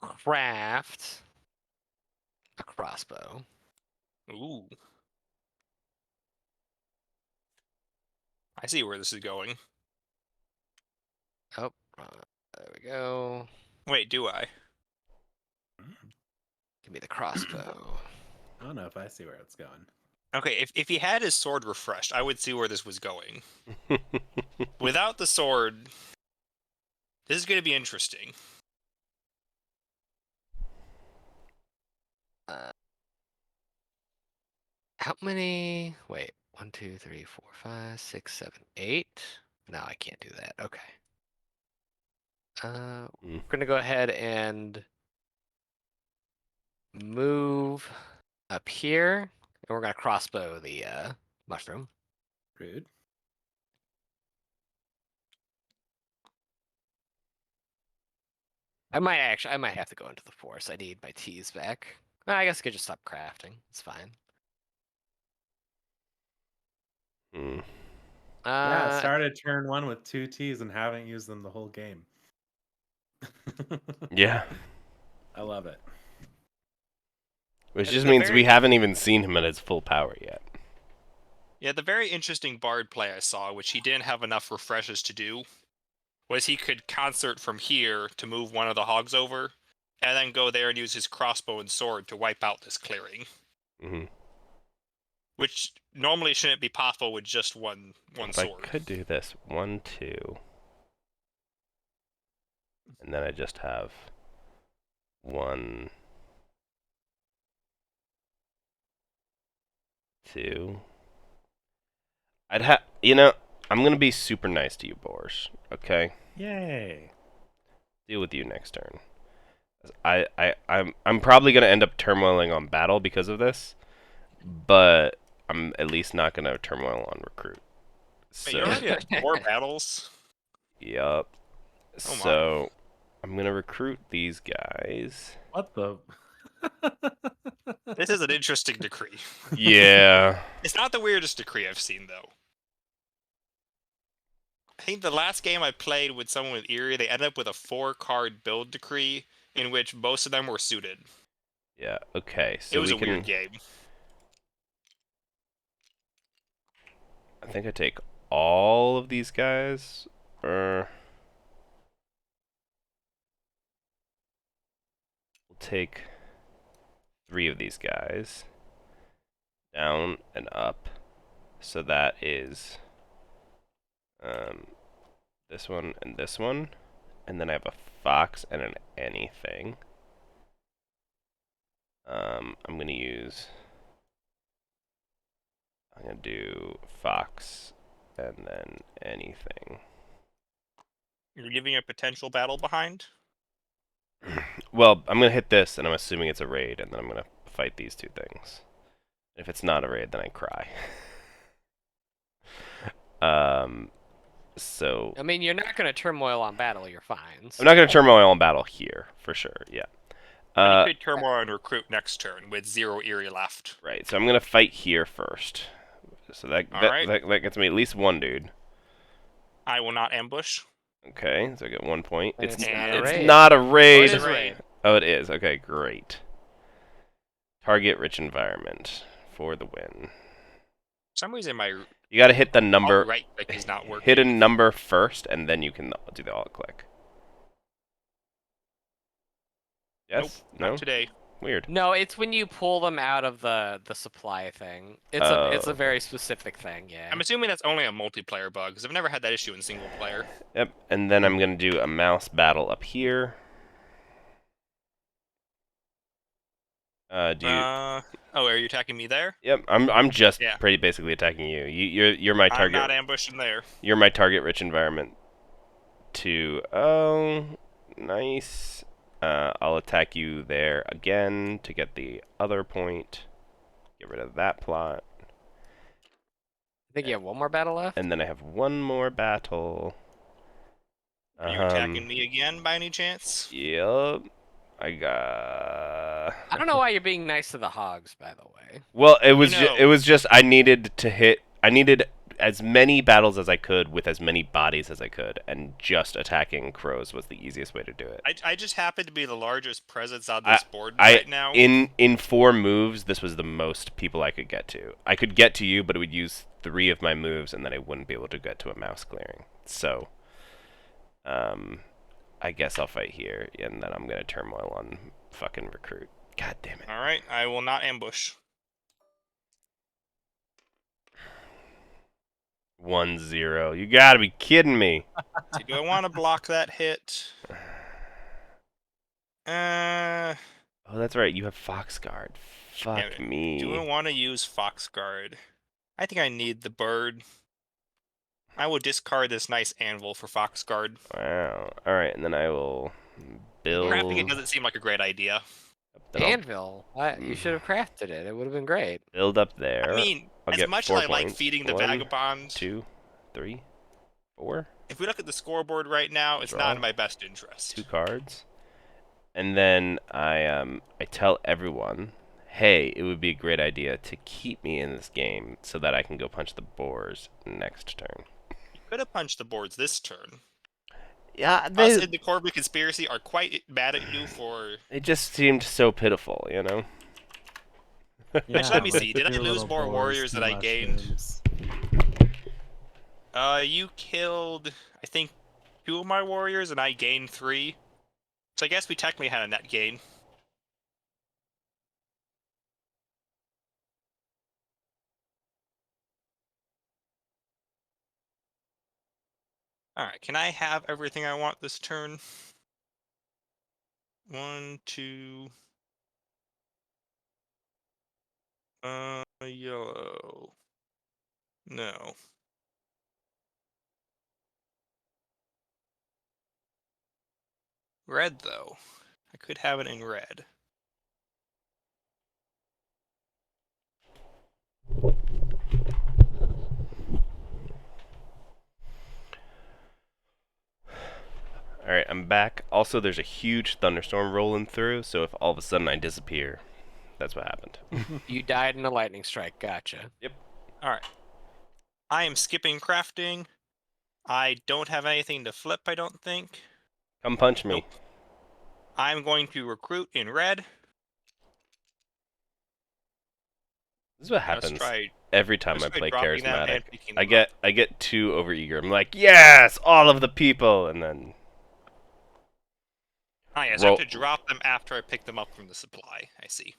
craft a crossbow. Ooh. I see where this is going. Oh, there we go. Wait, do I? Give me the crossbow. I don't know if I see where it's going. Okay, if he had his sword refreshed, I would see where this was going. Without the sword, this is going to be interesting. How many? Wait, 1, 2, 3, 4, 5, 6, 7, 8. No, I can't do that. Okay. We're gonna go ahead and move up here, and we're gonna crossbow the mushroom. Rude. I might have to go into the forest. I need my teas back. I guess I could just stop crafting. It's fine. Hmm. Yeah, I started turn 1 with 2 Ts and haven't used them the whole game. Yeah. I love it. Which It just is a means we very- haven't even seen him at his full power yet. Yeah, the very interesting bard play I saw, which he didn't have enough refreshes to do, was he could concert from here to move one of the hogs over, and then go there and use his crossbow and sword to wipe out this clearing. Hmm. Which normally shouldn't be possible with just one If sword. I could do this, 1, 2, and then I just have 1, 2. I'd have, I'm gonna be super nice to you, Boars. Okay, Yay. deal with you next turn. I'm probably gonna end up turmoiling on battle because of this, but I'm at least not gonna turmoil on recruit. Wait, you're So, already at 4 battles? yup. Oh my. So, I'm gonna recruit these guys. What the? This is an interesting decree. Yeah. It's not the weirdest decree I've seen, though. I think the last game I played with someone with Eerie, they ended up with a 4-card build decree in which most of them were suited. Yeah. Okay. So It was we a can. weird game. I think I take all of these guys. We'll take 3 of these guys. Down and up. So that is this one and this one. And then I have a fox and an anything. I'm gonna do fox and then anything. You're giving a potential battle behind? Well, I'm gonna hit this, and I'm assuming it's a raid, and then I'm gonna fight these 2 things. If it's not a raid, then I cry. So I mean, you're not gonna turmoil on battle. You're fine. I'm not gonna turmoil on battle here for sure. Yeah. But you could turmoil and recruit next turn with 0 Eerie left. Right. So I'm gonna fight here first. So that Alright. that gets me at least 1 dude. I will not ambush. Okay, so I get 1 point. And It's it's not a it's raid. not a Oh, raid. it is raid. Oh, it is. Okay, great. Target rich environment for the win. For some reason, my You got to hit the number. right click is not working. Hit a number first, and then you can do the alt click. Yes? Nope, No? not today. Weird. No, it's when you pull them out of the supply thing. It's Oh. a very specific thing. Yeah. I'm assuming that's only a multiplayer bug, because I've never had that issue in single player. Yep, and then I'm going to do a mouse battle up here. Do you... Oh, are you attacking me there? Yep, I'm just Yeah. pretty basically attacking you. You're my I'm target. not ambushing there. You're my target rich environment. Oh, nice. I'll attack you there again to get the other point. Get rid of that plot. I think you have one more battle left. And then I have 1 more battle. Are you attacking me again by any chance? Yep. I got... I don't know why you're being nice to the hogs, by the way. Well, it know- was just I needed as many battles as I could with as many bodies as I could, and just attacking crows was the easiest way to do it. I just happen to be the largest presence on I- this board right now. In 4 moves, this was the most people I could get to. I could get to you, but it would use 3 of my moves, and then I wouldn't be able to get to a mouse clearing. So, I guess I'll fight here, and then I'm gonna turmoil on fucking recruit. God damn it. All right, I will not ambush. 1-0. You gotta be kidding me. See, do I want to block that hit? Oh, that's right. You have Foxguard. Fuck Yeah, me. do I want to use Foxguard? I think I need the bird. I will discard this nice anvil for Foxguard. Wow. All right, and then I will build. Crafting it doesn't seem like a great idea. then I'll Anvil. What? You should have crafted it. It would have been great. build up there. I mean, I'll as get much 4 as I like points. feeding the 1, vagabond, 2, 3, 4. if we look at the scoreboard right now, it's Draw. not in my best interest. 2 cards. And then I tell everyone, hey, it would be a great idea to keep me in this game so that I can go punch the boars next turn. You could have punched the boards this turn. Yeah, Us and the Corbin Conspiracy are quite mad at you for... it just seemed so pitiful, you know? Yeah, Actually, let me like see. the Did I 2 lose little more boars, warriors the than I gained? mushrooms. You killed, I think, 2 of my warriors, and I gained 3. So I guess we technically had a net gain. Alright, can I have everything I want this turn? 1, 2... yellow... No. Red, though. I could have it in red. Alright, I'm back. Also, there's a huge thunderstorm rolling through, so if all of a sudden I disappear, that's what happened. You died in a lightning strike. Gotcha. Alright. I am skipping crafting. I don't have anything to flip, I don't think. Come punch me. Nope. I'm going to recruit in red. This is what Let's happens try, every time let's I try play dropping them charismatic. and picking I them up. get too overeager. I'm like, yes, all of the people, and then Ah, yes, I roll- have to drop them after I pick them up from the supply. I see.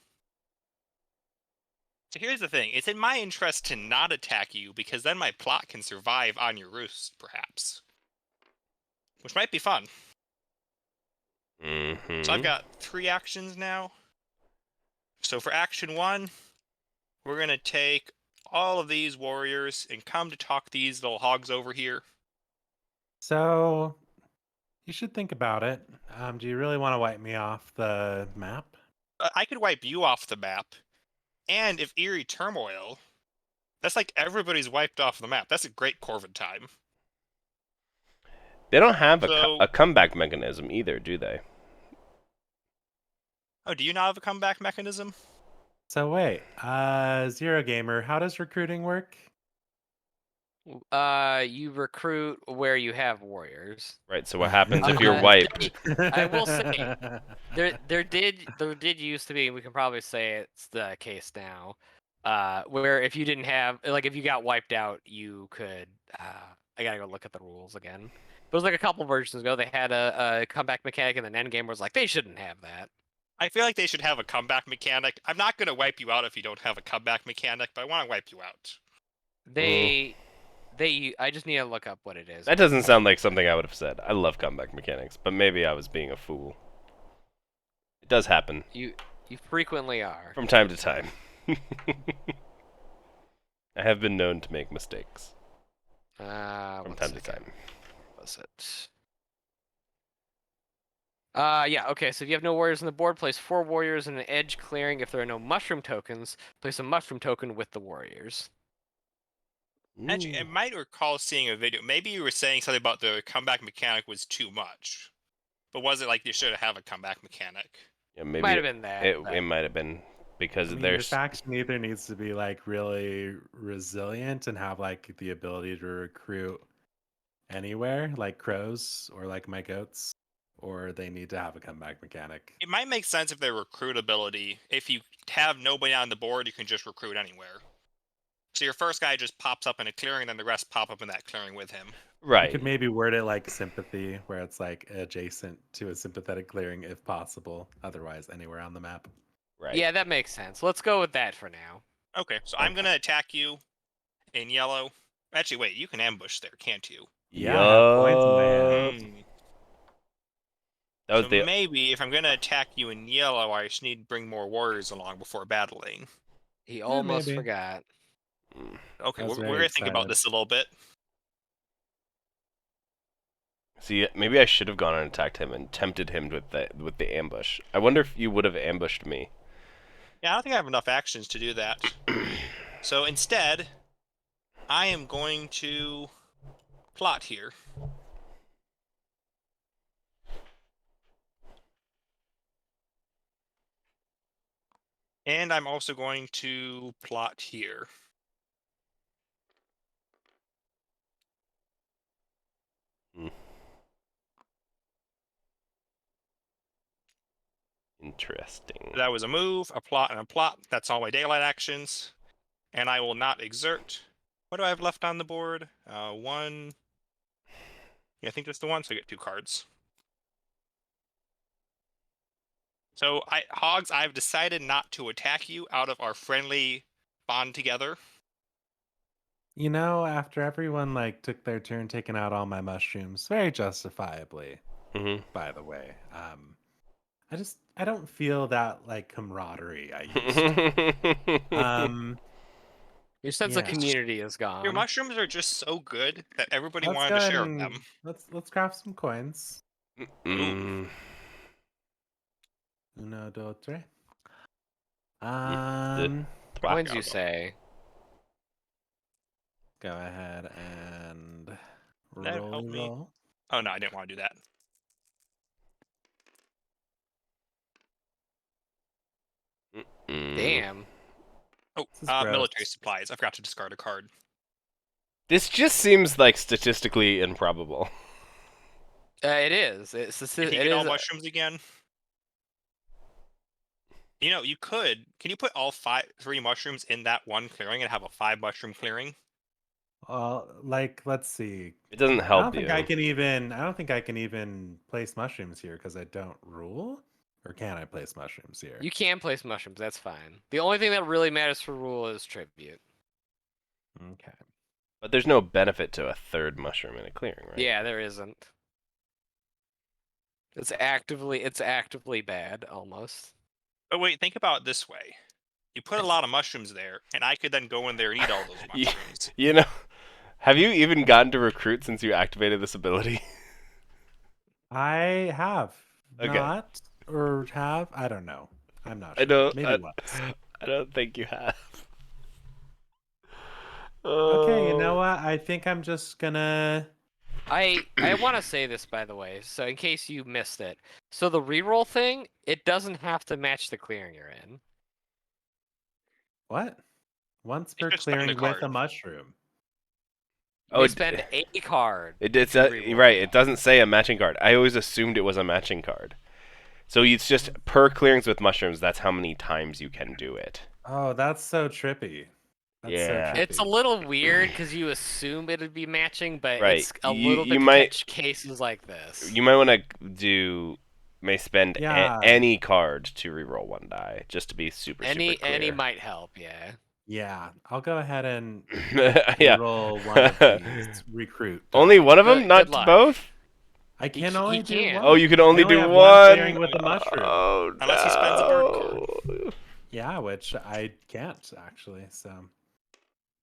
So here's the thing. It's in my interest to not attack you, because then my plot can survive on your roost, perhaps. Which might be fun. So I've got 3 actions now. So for action 1, we're going to take all of these warriors and come to talk these little hogs over here. So, you should think about it. Do you really want to wipe me off the map? I could wipe you off the map. And if Eerie Turmoil, that's like everybody's wiped off the map. That's a great Corvin time. They don't have So- a comeback mechanism either, do they? Oh, do you not have a comeback mechanism? So wait, Zero Gamer, how does recruiting work? You recruit where you have warriors. Right. So what happens if you're Uh, wiped? I will say, there did used to be, we can probably say it's the case now, where if you didn't have, like, if you got wiped out, you could, I gotta go look at the rules again. But it was like a couple versions ago, they had a comeback mechanic, and then Endgame was like, they shouldn't have that. I feel like they should have a comeback mechanic. I'm not going to wipe you out if you don't have a comeback mechanic, but I want to wipe you out. I just need to look up what it is. That doesn't sound like something I would have said. I love comeback mechanics, but maybe I was being a fool. It does happen You frequently are. from time to time. I have been known to make mistakes from One time to second. time. What was it? Yeah, okay, so if you have no warriors on the board, place 4 warriors in an edge clearing. If there are no mushroom tokens, place a mushroom token with the warriors. Actually, I Ooh. might recall seeing a video. Maybe you were saying something about the comeback mechanic was too much. But was it like you should have a comeback mechanic? Yeah, maybe Might have been that. it but- might have been because I mean, your there's faction either needs to be like really resilient and have like the ability to recruit anywhere, like crows or like my goats, or they need to have a comeback mechanic. It might make sense if their recruitability, if you have nobody on the board, you can just recruit anywhere. So your first guy just pops up in a clearing, then the rest pop up in that clearing with him. You right. could maybe word it like sympathy, where it's like adjacent to a sympathetic clearing if possible. Otherwise, anywhere on the map. Right. Yeah, that makes sense. Let's go with that for now. Okay, so I'm gonna attack you in yellow. Actually, wait, you can ambush there, can't you? Yeah, I have points in my Yup. hand. Hmm. That was So the maybe if I'm gonna attack you in yellow, I just need to bring more warriors along before battling. He almost maybe. forgot. Mm. Okay, I was we're very gonna think about excited. this a little bit. See, maybe I should have gone and attacked him and tempted him with the ambush. I wonder if you would have ambushed me. Yeah, I don't think I have enough actions to do that. So instead, I am going to plot here. And I'm also going to plot here. Interesting. That was a move, a plot, and a plot. That's all my daylight actions. And I will not exert. What do I have left on the board? One. Yeah, I think that's the one, so I get 2 cards. So, Hogs, I've decided not to attack you out of our friendly bond together. You know, after everyone like took their turn taking out all my mushrooms, very justifiably, Mm-hmm. by the way. I don't feel that like camaraderie I used to. Your sense of Yeah. community is Your gone. mushrooms are just so good that everybody Let's wanted go to ahead share and them. let's craft some coins. Mm. Uno, dos, tres. Coins, you say? Go ahead and That roll. help me? Oh no, I didn't want to do that. Mm. Damn. Oh, This is military gross. supplies. I forgot to discard a card. This just seems like statistically improbable. It is. If you It get is. all mushrooms again. You know, you could. Can you put all 3 mushrooms in that one clearing and have a 5 mushroom clearing? Like let's see. It doesn't I help don't you. think I can even. I don't think I can even place mushrooms here because I don't rule. Or can I place mushrooms here? You can place mushrooms. That's fine. The only thing that really matters for rule is tribute. Okay. But there's no benefit to a 3rd mushroom in a clearing, right? Yeah, there isn't. It's actively bad almost. But wait, think about it this way. You put a lot of mushrooms there, and I could then go in there and eat all those Yeah. mushrooms. You know, have you even gotten to recruit since you activated this ability? I have Okay. not or have. I don't know. I'm not sure. I don't. Maybe once. I don't think you have. Okay, you know Oh. what? I think I'm just gonna. I want to say this, by the way, so in case you missed it. So the reroll thing, it doesn't have to match the clearing you're in. What? Once You per just spend a clearing with a card. mushroom. You may spend a card. It's to reroll right. the It doesn't say a matching card. I always assumed it was a matching card. So it's just per clearings with mushrooms. That's how many times you can do it. Oh, that's so trippy. That's Yeah. so trippy. It's a little weird because you assume it would be matching, but Right. it's a You- little you bit to might- catch cases like this. You might want to may spend Yeah. any card to reroll 1 die just to be super Any clear. might help, yeah. Yeah, I'll go ahead and Yeah. roll one of these. Recruit. Only one of them, Good not luck. both. I can he only do can. one. Oh, you can only I do have one. clearing with a mushroom. Oh, Unless he spends a bird no. Yeah, which I can't actually. So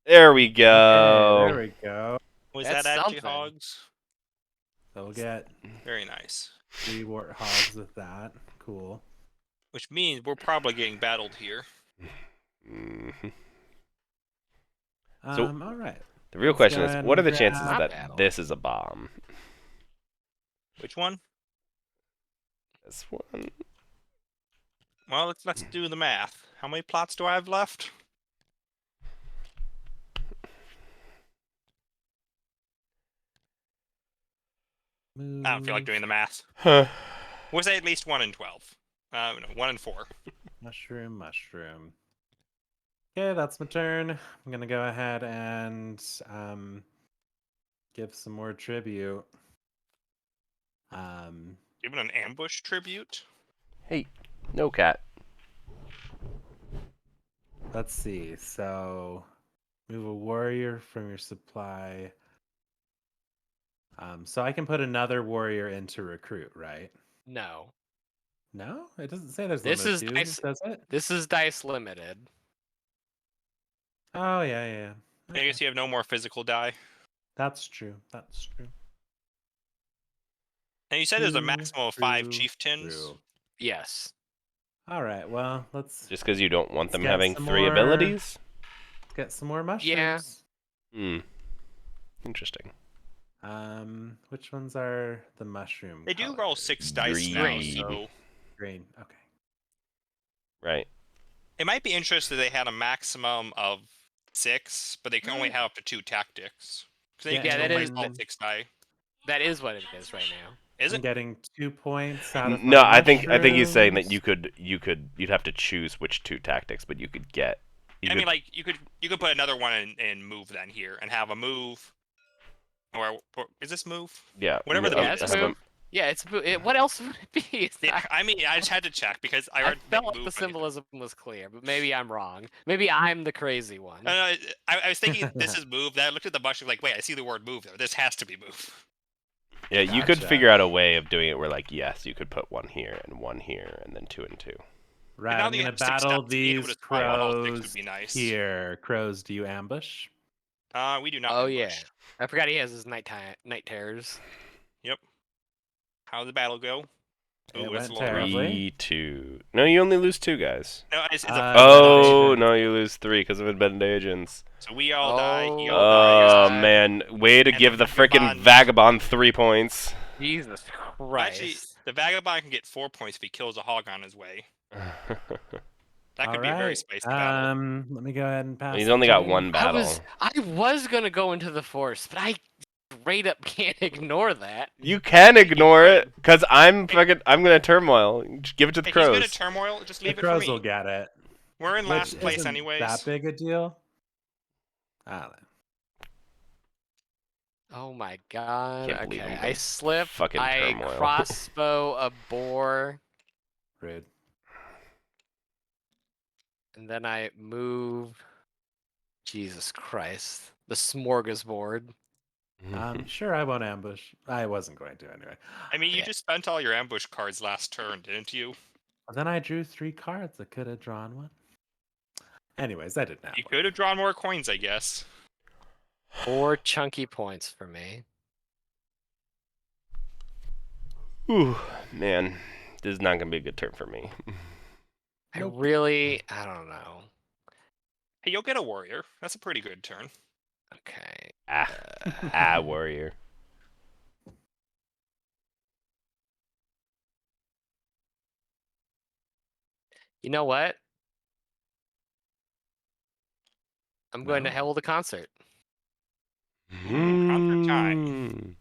There we okay, go. there we go. Was That's that actually something. hogs? So we'll get Very nice. 3 warthogs with that. Cool. Which means we're probably getting battled here. Mhm. So- All right. The real Let's question go is, ahead what are and the chances grab- that Battle. this is a bomb? Which one? This one. Well, let's do the math. How many plots do I have left? I don't feel like doing the math. Huh. We'll say at least 1 in 12. No, 1 in 4. Mushroom, mushroom. Okay, that's my turn. I'm gonna go ahead and give some more tribute. Give it an ambush tribute. Hey, no cat. Let's see. So, move a warrior from your supply. So I can put another warrior into recruit, right? No. No, it doesn't say there's This limit is to, dice. does it? This is dice limited. Oh yeah. I guess you have no more physical die. That's true. That's true. And you said there's a True, maximum of 5 true, chieftains. true. Yes. All right. Well, let's Just because you don't want them get having some 3 more- abilities? get some more mushrooms. Hmm. Interesting. Which ones are the mushroom? They do roll colors? 6 dice now, Green. so Green. Okay. Right. it might be interesting that they had a maximum of 6, but they can only have up to 2 tactics. So they Yeah, can that still is- place all 6 die. That is what it is right now. Is I'm it? getting 2 points out of No, my I think he's saying that mushrooms. you'd have to choose which 2 tactics, but you could get. I mean, like you could put another one in move then here and have a move. Or is this move? yeah. whatever the Yeah, move it's is. have move. them- Yeah, it's what else would it be? It's Yeah, not- I mean, I just had to check because I I read felt like move the on here. symbolism was clear, but maybe I'm wrong. Maybe I'm the crazy one. I was thinking this is move. Then I looked at the mushroom like, wait, I see the word move there. This has to be move. Yeah, you could Gotcha. figure out a way of doing it where, like, yes, you could put 1 here, and then 2 and 2. Right, now I'm that you gonna have 6 battle steps, being able these to spy on all 6 crows would be nice. here. Crows, do you ambush? We do not. Oh ambush. yeah, I forgot he has his night terrors. Yep. How did the battle go? It Ooh, it's went a little rough. terribly. 3, 2. No, you only lose 2 guys. No, it's a Oh Invasion. no, you lose 3 because of invasions. So we all die. He all Oh dies. man, way to And give the the frickin' vagabond- vagabond 3 points. Jesus Christ! Actually, the vagabond can get 4 points if he kills a hog on his way. That could be a very spicy battle. Let me go ahead and pass. He's the only got turn. 1 battle. I was gonna go into the forest, but I straight up can't ignore that. You can ignore it, cause I'm gonna turmoil. Just give it to the If he's crows. gonna turmoil, just The leave it for crows me. will get it. We're in Which last place isn't anyways. that big a deal. I don't know. Oh my god. Can't believe Okay, I'm I gonna slip. fucking I turmoil. crossbow a boar, Rude. and then I move. Jesus Christ, the smorgasbord. Sure, I won't ambush. I wasn't going to anyway. I mean, you Yeah. just spent all your ambush cards last turn, didn't you? But then I drew 3 cards. I could have drawn one. Anyways, I didn't have You one. could have drawn more coins, I guess. 4 chunky points for me. Ooh, man, this is not gonna be a good turn for me. Nope. I don't know. Hey, you'll get a warrior. That's a pretty good turn. Okay. Warrior. You know what? I'm going to No. hold a concert. Concert time.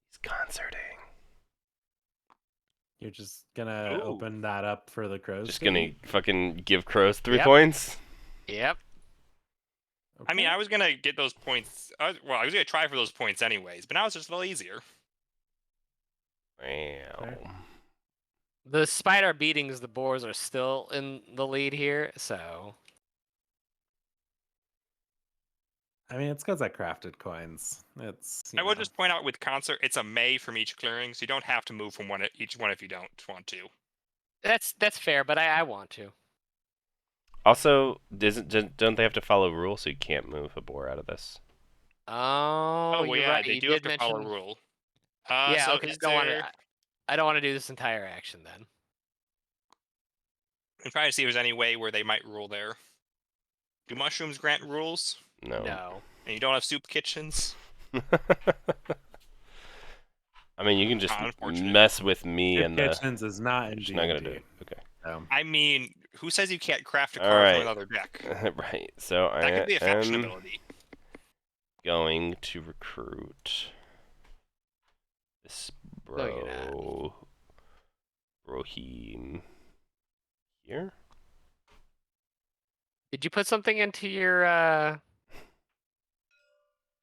He's concerting. You're just gonna Ooh. open that up for the crows. Just to gonna eat? fucking give crows 3 Yep. points. Yep. I mean, Okay. I was gonna get those points. I was gonna try for those points anyways, but now it's just a little easier. Wow. Despite our beatings, the boars are still in the lead here, so I mean, it's because I crafted coins. It's. I will just point out with concert, it's a May from each clearing, so you don't have to move from each one if you don't want to. that's fair, but I want to. Also, don't they have to follow rules so you can't move a boar out of this? Oh, well, you're yeah, right. they you do have did to follow mention... rule. Yeah, so okay. is I don't want to do this entire action then. I'm trying to see if there's any way where they might rule there. Do mushrooms grant rules? No. No. And you don't have soup kitchens? I mean, you can just Unfortunate. mess with me Soup and the. kitchens is not in Just not gonna do D&D. it. Okay. so. I mean, who says you can't craft a All card right. from another deck? Right. So That I could be a faction am ability. going to recruit this No, you're not. Brohim here. Did you put something into your? Yeah,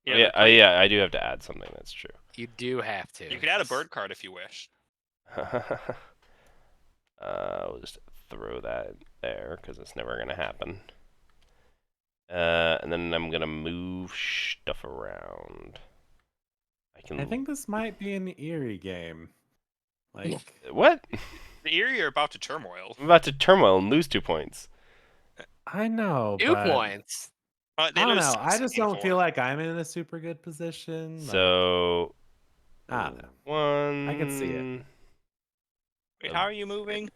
the three. yeah, I do have to add something. That's true. You do have to. You could add a bird card if you wish. We'll just throw that there because it's never gonna happen. And then I'm gonna move stuff around. I think this might be an eerie game. Like, What? The Eerie are about to turmoil. I'm about to turmoil and lose 2 points. I know, 2 but points. I They don't lose know. I just 16-4. don't feel like I'm in a super good position. So I don't know. 1. I can see it. Wait, how are you moving?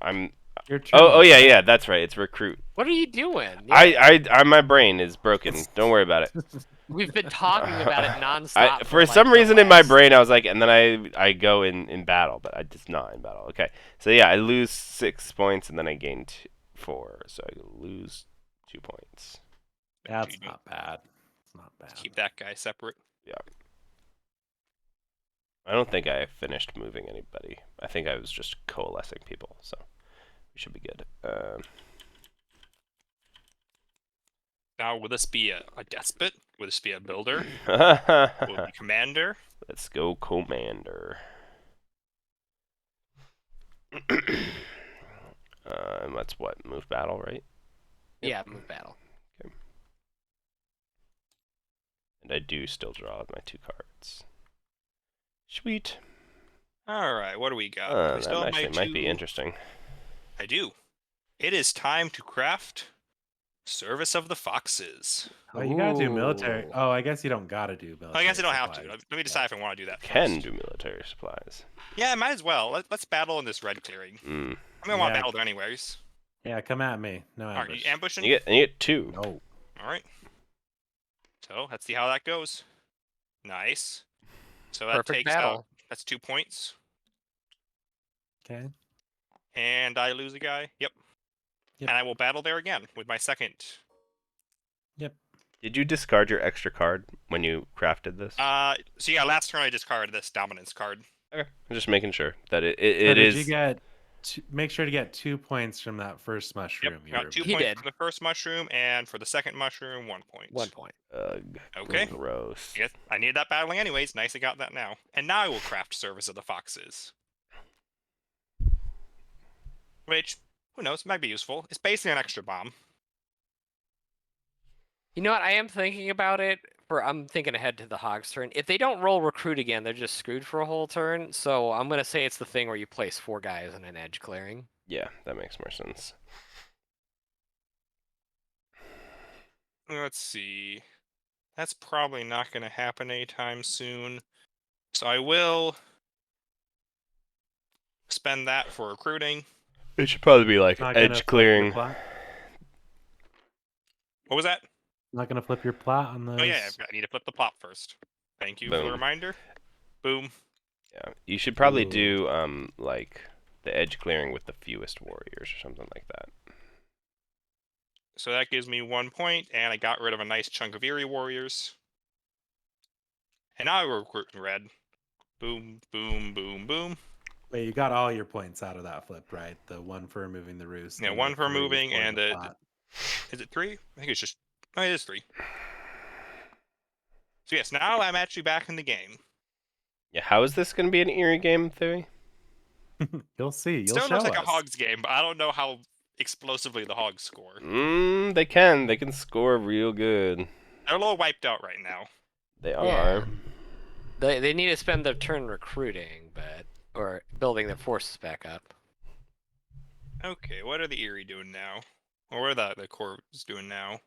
I'm. Your Oh, turn. yeah, that's right. It's recruit. What are you doing? My brain is broken. Don't worry about it. We've been talking about it nonstop. For like, some the reason in my last- brain, I was like, and then I go in battle, but I just not in battle. Okay, so yeah, I lose 6 points and then I gain 4, so I lose 2 points. That's not bad. It's not bad. Let's keep that guy separate. I don't think I finished moving anybody. I think I was just coalescing people, so we should be good. Now, will this be a despot? Will this be a builder? Will it be commander? Let's go, commander. And that's what, move battle, right? Yeah, move battle. And I do still draw my 2 cards. Sweet. All right, what do we got? We That still have actually my might be two- interesting. I do. It is time to craft Service of the Foxes. Oh, you gotta do military. Ooh. Oh, I guess you don't gotta do military. I guess I don't have to. supplies. Let me decide if I want to do that Can first. do military supplies. Yeah, I might as well. Let's battle in this red clearing. Mm. I'm gonna want to Yeah. battle there anyways. Yeah, come at me. No All right, ambush. you ambushing? You get 2. No. All right. So let's see how that goes. Nice. So that Perfect takes out. battle. That's 2 points, Okay. and I lose a guy. Yep. Yep. And I will battle there again with my second. Did you discard your extra card when you crafted this? So yeah, last turn I discarded this dominance card. Okay. I'm just making sure that it So is. did you get? Make sure to get 2 points from that first mushroom. Yep, got 2 He points did. for the first mushroom, and for the second mushroom, 1 point. 1 point. Ugh, Okay. gross. Yes, I needed that battling anyways. Nice, I got that now. And now I will craft Service of the Foxes. Which, who knows, might be useful. It's basically an extra bomb. You know what? I am thinking about it. I'm thinking ahead to the Hogs turn. If they don't roll recruit again, they're just screwed for a whole turn. So I'm gonna say it's the thing where you place 4 guys in an edge clearing. Yeah, that makes more sense. Let's see. That's probably not going to happen anytime soon. So I will spend that for recruiting. It should probably be like Not gonna flip edge your clearing. plot? What was that? Not gonna flip your plot on those. Oh yeah, I need to flip the plot first. Thank you for Boom. the reminder. Boom. Yeah, you should probably Ooh. do like the edge clearing with the fewest warriors or something like that. So that gives me 1 point, and I got rid of a nice chunk of Eerie Warriors. And now I will recruit in red. Boom, boom, boom, boom. Wait, you got all your points out of that flip, right? The 1 for moving the roost. Yeah, and 1 the for 3 moving, for and the the plot. is it 3? I think it's just. Oh, it is 3. So yes, now I'm actually back in the game. Yeah, how is this going to be an eerie game theory? You'll see. You'll Still show looks like us. a Hogs game, but I don't know how explosively the Hogs score. They can score real good. They're a little wiped out right now. They Yeah. are. They need to spend their turn recruiting, or building their forces back up. Okay, what are the Eerie doing now? Or what are the Corps doing now?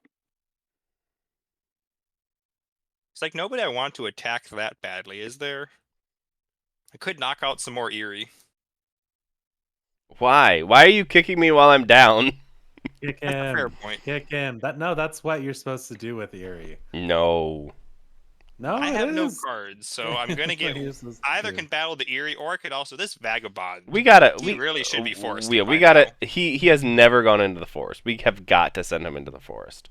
It's like nobody I want to attack that badly, is there? I could knock out some more Eerie. Why? Why are you kicking me while I'm down? Kick That's a fair him. point. Kick him. That's what you're supposed to do with Eerie. No. No, I it have no is. cards, so I'm gonna get Useless either too. can battle the Eerie, or I could also this Vagabond. We gotta. He really should be forested we by gotta. now. He has never gone into the forest. We have got to send him into the forest.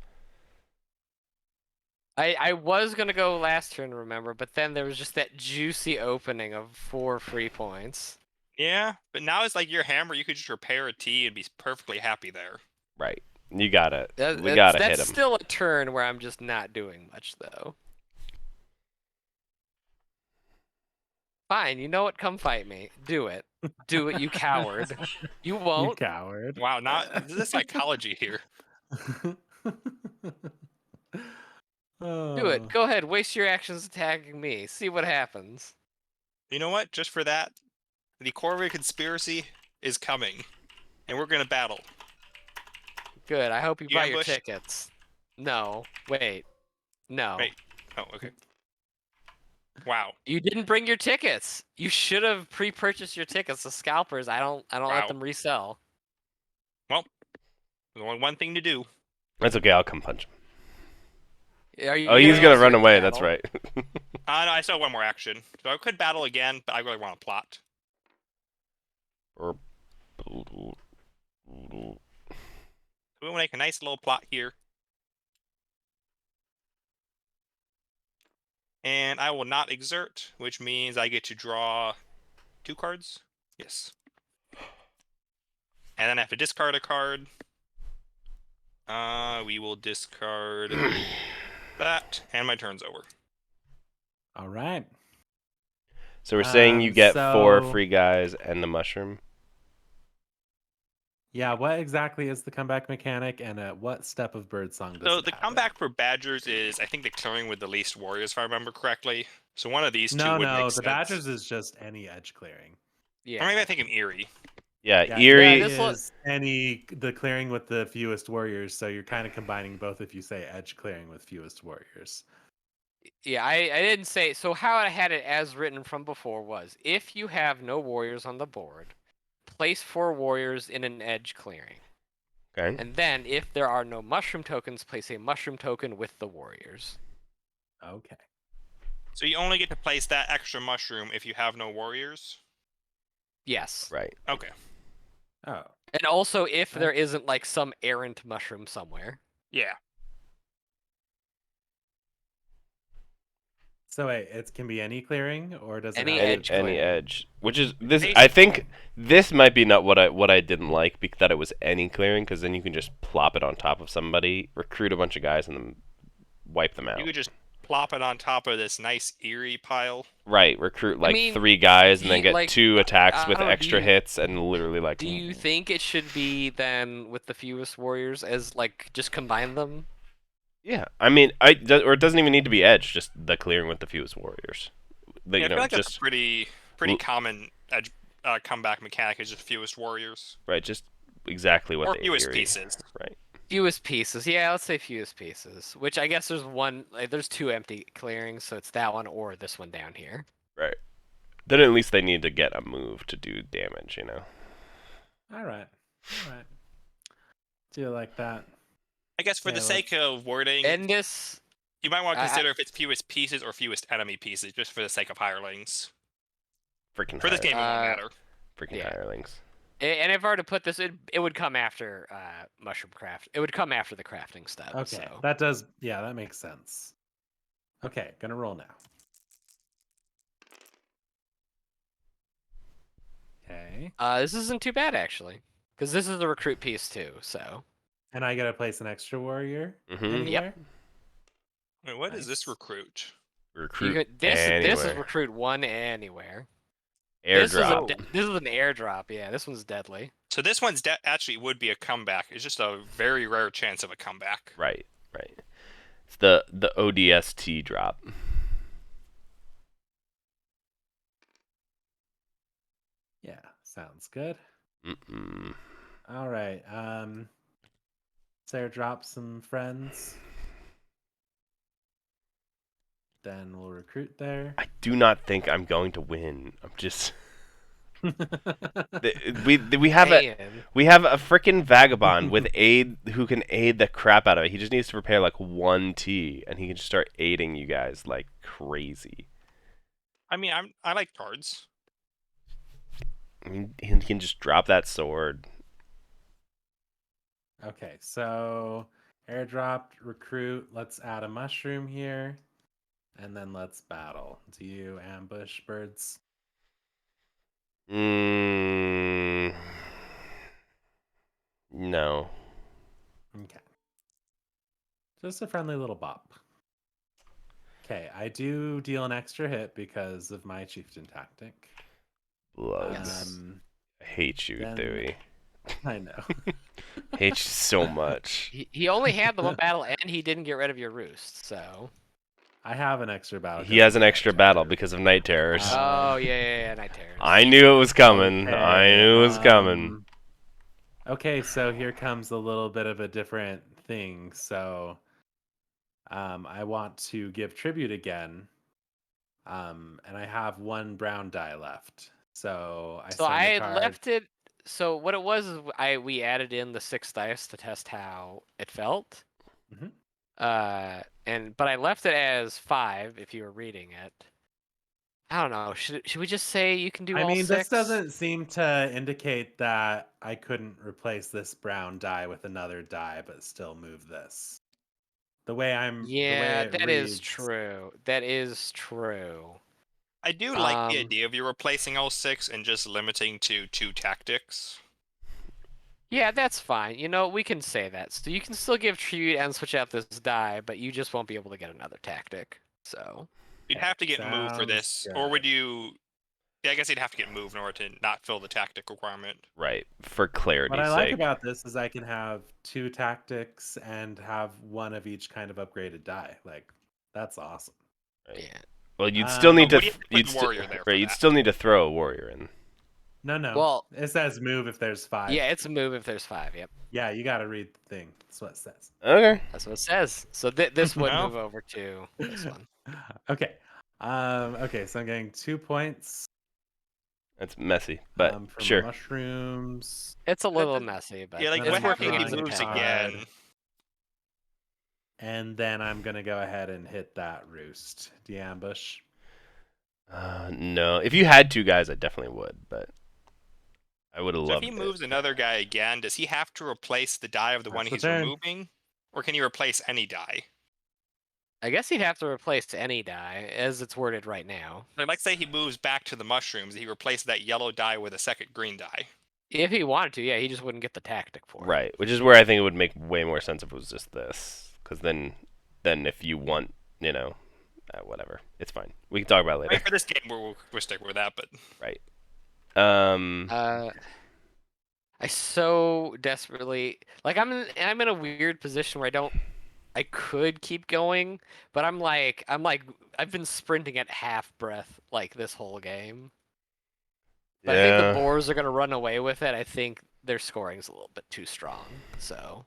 I was gonna go last turn, remember, but then there was just that juicy opening of 4 free points. Yeah, but now it's like your hammer. You could just repair a T and be perfectly happy there. Right. You gotta. That, We that's gotta hit that's him. still a turn where I'm just not doing much though. Fine, you know what? Come fight me. Do it. Do it, you coward. You You won't. coward. Wow, this is psychology here. Do it. Go ahead. Waste your actions attacking me. See what happens. You know what? Just for that, the Corvette conspiracy is coming, and we're gonna battle. Good. I hope you You buy your ambush? tickets. No. Wait. No. Wait. Oh, okay. Wow. You didn't bring your tickets. You should have pre-purchased your tickets. The scalpers, I don't Wow. let them resell. Well, there's only one thing to do. That's okay. I'll come punch him. Are you Oh, he's gonna else run to away. That's battle? right. No, I still have one more action. So I could battle again, but I really want to plot. Or. We'll make a nice little plot here. And I will not exert, which means I get to draw 2 cards. Yes. And then I have to discard a card. We will discard that, and my turn's over. All right. So we're saying you get 4 so- free guys and the mushroom. Yeah, what exactly is the comeback mechanic, and at what step of Birdsong does So it the happen? comeback for Badgers is, I think, the clearing with the least warriors, if I remember correctly. So one of these two would make No, sense. the Badgers is just any edge clearing. Yeah. Or maybe I think of Eerie. Yeah, Yeah, Eerie. this will- is the clearing with the fewest warriors, so you're kind of combining both if you say edge clearing with fewest warriors. Yeah, I didn't say. So how I had it as written from before was, if you have no warriors on the board, place 4 warriors in an edge clearing. Okay. And then, if there are no mushroom tokens, place a mushroom token with the warriors. Okay. So you only get to place that extra mushroom if you have no warriors? Yes. Right. Okay. Oh. And also, if Okay. there isn't like some errant mushroom somewhere. Yeah. So wait, it can be any clearing, or does Any it have edge to be- Any clearing. edge, which is this. Basically- I think this might be not what I didn't like, because that it was any clearing, because then you can just plop it on top of somebody, recruit a bunch of guys, and then wipe them out. You could just plop it on top of this nice Eerie pile. Right, recruit like mean, 3 guys, and then you- get like, 2 attacks I with don't know, extra hits, and literally like. Do you think it should be then with the fewest warriors as like just combine them? Yeah, I mean, or it doesn't even need to be edge, just the clearing with the fewest warriors. Yeah, You I feel know, like that's just a pretty l- common edge comeback mechanic, is just fewest warriors. right, just exactly what Or they fewest Eerie. pieces. Right. Fewest pieces, yeah, let's say fewest pieces. Which I guess there's one, like, there's 2 empty clearings, so it's that one or this one down here. Right. Then at least they need to get a move to do damage, you know. All right. All right. Do you like that? I guess for Yeah, the sake of wording, And this, you might want to I- consider if it's fewest pieces or fewest enemy pieces, just for the sake of hirelings. Freaking For this game, it won't Uh, matter. freaking yeah. hirelings. and if I were to put this, it would come after mushroom craft. It would come after the crafting step. Okay. So. That does. Yeah, that makes sense. Okay, gonna roll now. Okay. This isn't too bad actually, because this is the recruit piece too. So. And I gotta place an extra warrior Mhm. anywhere. Wait, what is this Nice. recruit? Recruit This is anywhere. recruit 1 anywhere. Airdrop. This is an airdrop. Yeah, this one's deadly. So this one's actually would be a comeback. It's just a very rare chance of a comeback. Right. Right. It's the ODST drop. Yeah, sounds good. Mm-mm. All right. Sarah, drop some friends. Then we'll recruit there. I do not think I'm going to win. I'm just. We have a freaking vagabond with aid who can aid the crap out of it. He just needs to prepare like 1 tea, and he can just start aiding you guys like crazy. I mean, I like cards. I mean, he can just drop that sword. Okay, so airdrop, recruit. Let's add a mushroom here, and then let's battle. Do you ambush birds? No. Okay. Just a friendly little bop. Okay, I do deal an extra hit because of my chieftain tactic. Blows. I hate you, then- Dewey. I know. Hate you so much. He only had the one battle, and he didn't get rid of your roost. So. I have an extra battle. He has an extra battle because of night terrors. Oh yeah, night terrors. I knew it was coming. Okay, I knew it was coming. Okay, so here comes a little bit of a different thing. So, I want to give tribute again, and I have 1 brown die left. So I So send I a had card. left it. So what it was is we added in the 6 dice to test how it felt. Mhm. But I left it as 5 if you were reading it. I don't know. Should we just say you can do I all mean, 6? this doesn't seem to indicate that I couldn't replace this brown die with another die, but still move this. The way Yeah, it that is reads- true. That is true. I do like the Um, idea of you replacing all 6 and just limiting to 2 tactics. Yeah, that's fine. You know, we can say that. So you can still give tribute and switch out this die, but you just won't be able to get another tactic. So. You'd have to get moved for Sounds this, or would good. you? Yeah, I guess you'd have to get moved in order to not fill the tactic requirement. Right. For clarity's What I like sake. about this is I can have 2 tactics and have 1 of each kind of upgraded die. Like, that's awesome. Right. Yeah. Well, you'd still need But to. you have to put the warrior there for Right. You'd that. still need to throw a warrior in. No, no. Well, it says move if there's 5. yeah, it's a move if there's 5. Yep, Yeah, you got to read the thing. That's what it says. Okay. that's what it says. So this would No. move over to this one. Okay. Okay, so I'm getting 2 points. That's messy, but from sure. mushrooms. It's a little does- messy, but Yeah, like Then it's what I'm happens working if he into drawing the moves a tactic. again? And then I'm gonna go ahead and hit that roost. Do you ambush? No. If you had 2 guys, I definitely would, but I would have So if loved he it. moves another guy again, does he have to replace the die of the one That's the he's turn. removing, or can he replace any die? I guess he'd have to replace any die as it's worded right now. Like, say he moves back to the mushrooms, he replaces that yellow die with a second green die. If he wanted to, yeah, he just wouldn't get the tactic for it. Right, which is where I think it would make way more sense if it was just this, because then if you want, whatever, it's fine. We can talk about it later. Right, for this game, we're sticking with that, but Right. I so desperately I'm in a weird position where I could keep going, but I'm like I've been sprinting at half breath like this whole game. But I think the boars are gonna run away with it. I think their scoring's a little bit too strong. So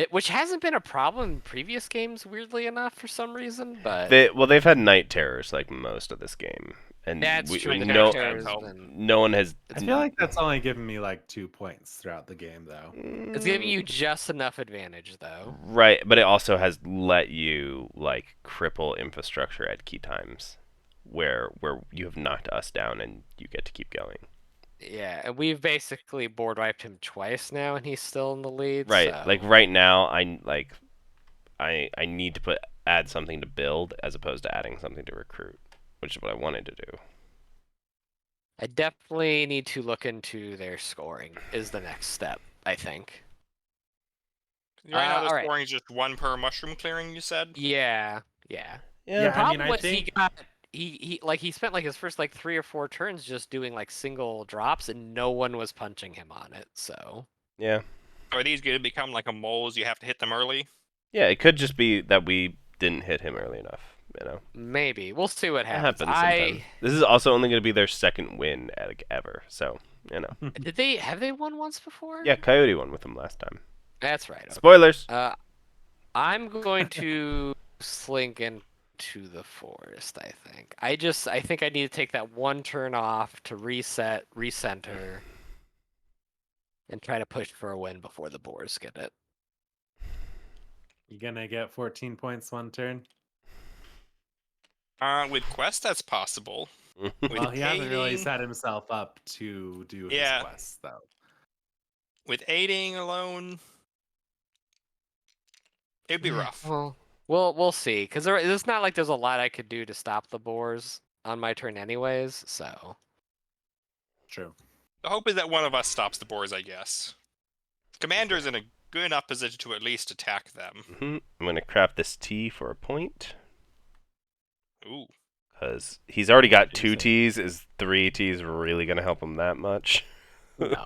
which hasn't been a problem in previous games, weirdly enough, for some reason, but they've had night terrors like most of this game. And that's true. The no, night terrors been- no one has. I feel like that's only given me like 2 points throughout the game, though. It's giving you just enough advantage, though. Right, but it also has let you like cripple infrastructure at key times, where you have knocked us down and you get to keep going. Yeah, and we've basically board wiped him twice now, and he's still in the lead. Right, so- like right now, I need to add something to build as opposed to adding something to recruit, which is what I wanted to do. I definitely need to look into their scoring. Is the next step, I think. right now the alright. scoring is just 1 per mushroom clearing. You said. Yeah. Yeah, The problem I was think he spent like his first like 3 or 4 turns just doing like single drops, and no one was punching him on it. So yeah. Are these going to become like a moles? You have to hit them early. Yeah, it could just be that we didn't hit him early enough. maybe we'll see what That happens. happens sometimes. This is also only going to be their second win ever, so Have they won once before? Yeah, Coyote won with them last time. That's right. Okay. Spoilers. I'm going to slink into to the forest, I think. I think I need to take that one turn off to reset, recenter, and try to push for a win before the boars get it. You gonna get 14 points one turn? With quest, that's possible. With Well, he hasn't really aiding- set himself up to do his Yeah. quests, though. With aiding alone, it'd be Yeah, rough. Well, we'll see, because it's not like there's a lot I could do to stop the boars on my turn anyways, so... True. The hope is that one of us stops the boars, I guess. Commander's in a good enough position to at least attack them. I'm going to craft this T for a point. Ooh. Because he's already got 2 Decent. Ts. Is 3 Ts really going to help him that much? No.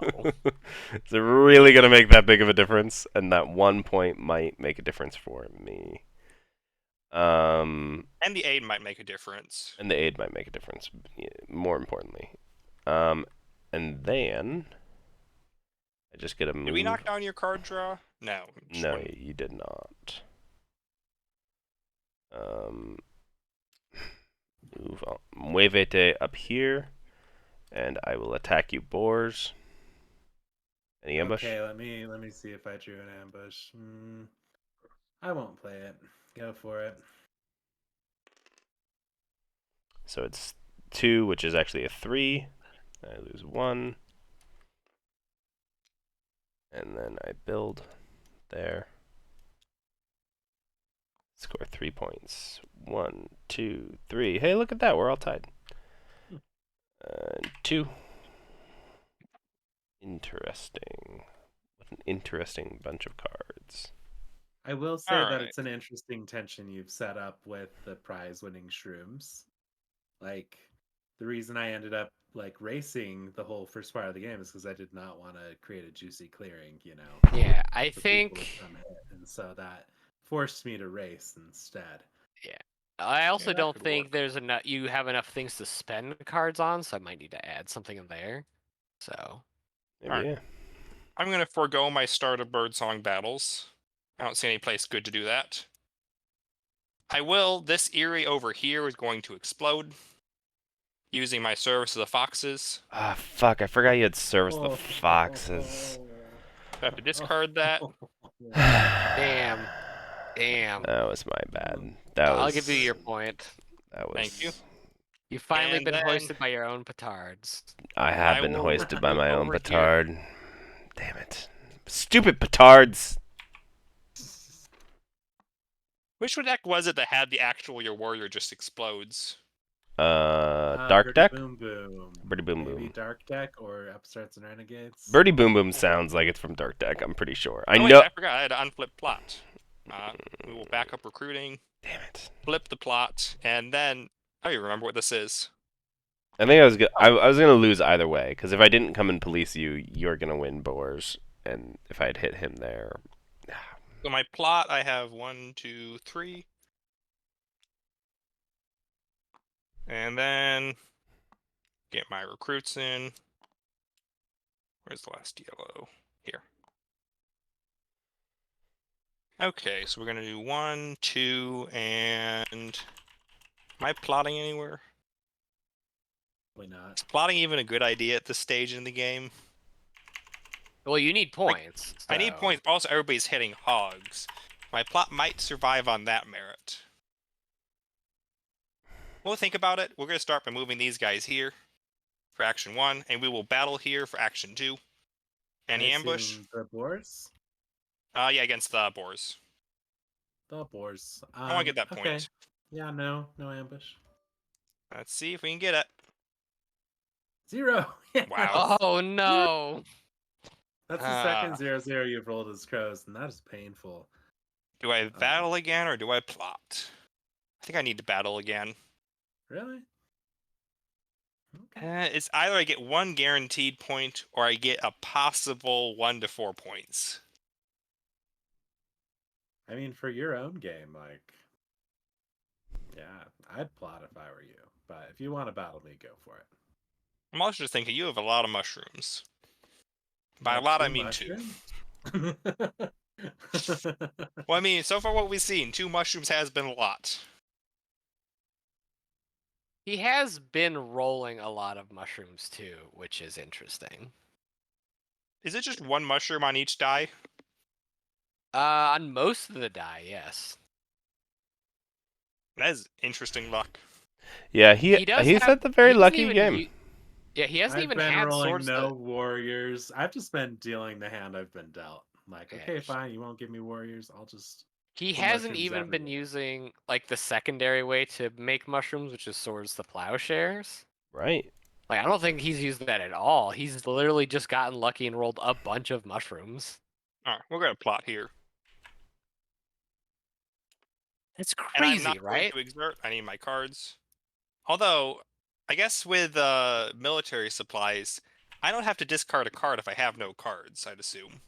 Is it really going to make that big of a difference? And that 1 point might make a difference for me. And the aid might make a difference. And the aid might make a difference, more importantly. And then I just get a move. Did we knock down your card draw? No. No, you did not. Move on. Muévete up here, and I will attack you, boars. Any ambush? Okay, let me see if I drew an ambush. I won't play it. Go for it. So it's 2, which is actually a 3. I lose 1. And then I build there. Score 3 points. 1, 2, 3. Hey, look at that. We're all tied. 2. Interesting. What an interesting bunch of cards. I will say All that right. it's an interesting tension you've set up with the prize-winning shrooms. Like, the reason I ended up like racing the whole first part of the game is because I did not want to create a juicy clearing, you know. Yeah, I for people to think... come hit, and so that forced me to race instead. I also that don't could think work. there's enough. You have enough things to spend cards on, so I might need to add something in there. So Maybe, Alright. yeah. I'm going to forego my start of birdsong battles. I don't see any place good to do that. I will. This Eyrie over here is going to explode. Using my service of the foxes. Ah, fuck. I forgot you had service the foxes. I have to discard that. damn. That was my bad. That I'll was, give you your point. That was, Thank you. You've finally And been then- hoisted by your own petards. I have I been will hoisted by my own over here. petard. Damn it. Stupid petards! Which deck was it that had the actual your warrior just explodes? Dark Birdie deck? Boom Boom. Birdie Boom Maybe Boom. Dark Deck or Upstarts and Renegades. Birdie Boom Boom sounds like it's from Dark Deck, I'm pretty sure. I Oh, wait, know. I forgot. I had to unflip plot. We will back up recruiting, Damn it. flip the plot, and then I don't even remember what this is. I think I was gonna lose either way, because if I didn't come and police you, you're gonna win boars, and if I'd hit him there, So my plot, I have 1, 2, 3. And then get my recruits in. Where's the last yellow? Here. Okay, so we're gonna do 1, 2, and am I plotting anywhere? Probably not. Is plotting even a good idea at this stage in the game? Well, you need points. I need so- points. Also, everybody's hitting hogs. My plot might survive on that merit. We'll think about it. We're going to start by moving these guys here for action 1, and we will battle here for action 2. Any I ambush? assume the boars. Yeah, against the boars. The boars. I want to get that point. Okay. Yeah, no ambush. Let's see if we can get it. 0. Yes. Wow. Oh no! That's the Ah. second 0-0 you've rolled as crows, and that is painful. Do I battle again or do I plot? I think I need to battle again. Really? Okay. It's either I get 1 guaranteed point or I get a possible 1 to 4 points. I mean, for your own game, like, yeah, I'd plot if I were you. But if you want to battle me, go for it. I'm also just thinking you have a lot of mushrooms. By a Not lot, I two mean 2. mushrooms? Well, I mean, so far what we've seen, 2 mushrooms has been a lot. He has been rolling a lot of mushrooms too, which is interesting. Is it just one mushroom on each die? On most of the die, yes. That is interesting luck. Yeah, He does he's have. had the very he doesn't lucky even game. Yeah, he hasn't I've even been had rolling swords. no warriors. I've just been dealing the hand I've been dealt. Like, Yeah, okay, fine, you won't give me warriors. I'll just He put hasn't mushrooms even been everywhere. using like the secondary way to make mushrooms, which is swords to plowshares. Right. Like I don't think he's used that at all. He's literally just gotten lucky and rolled a bunch of mushrooms. Alright, we're gonna plot here. It's And I'm crazy, not going right? to exert. I need my cards. Although, I guess with military supplies, I don't have to discard a card if I have no cards, I'd assume. You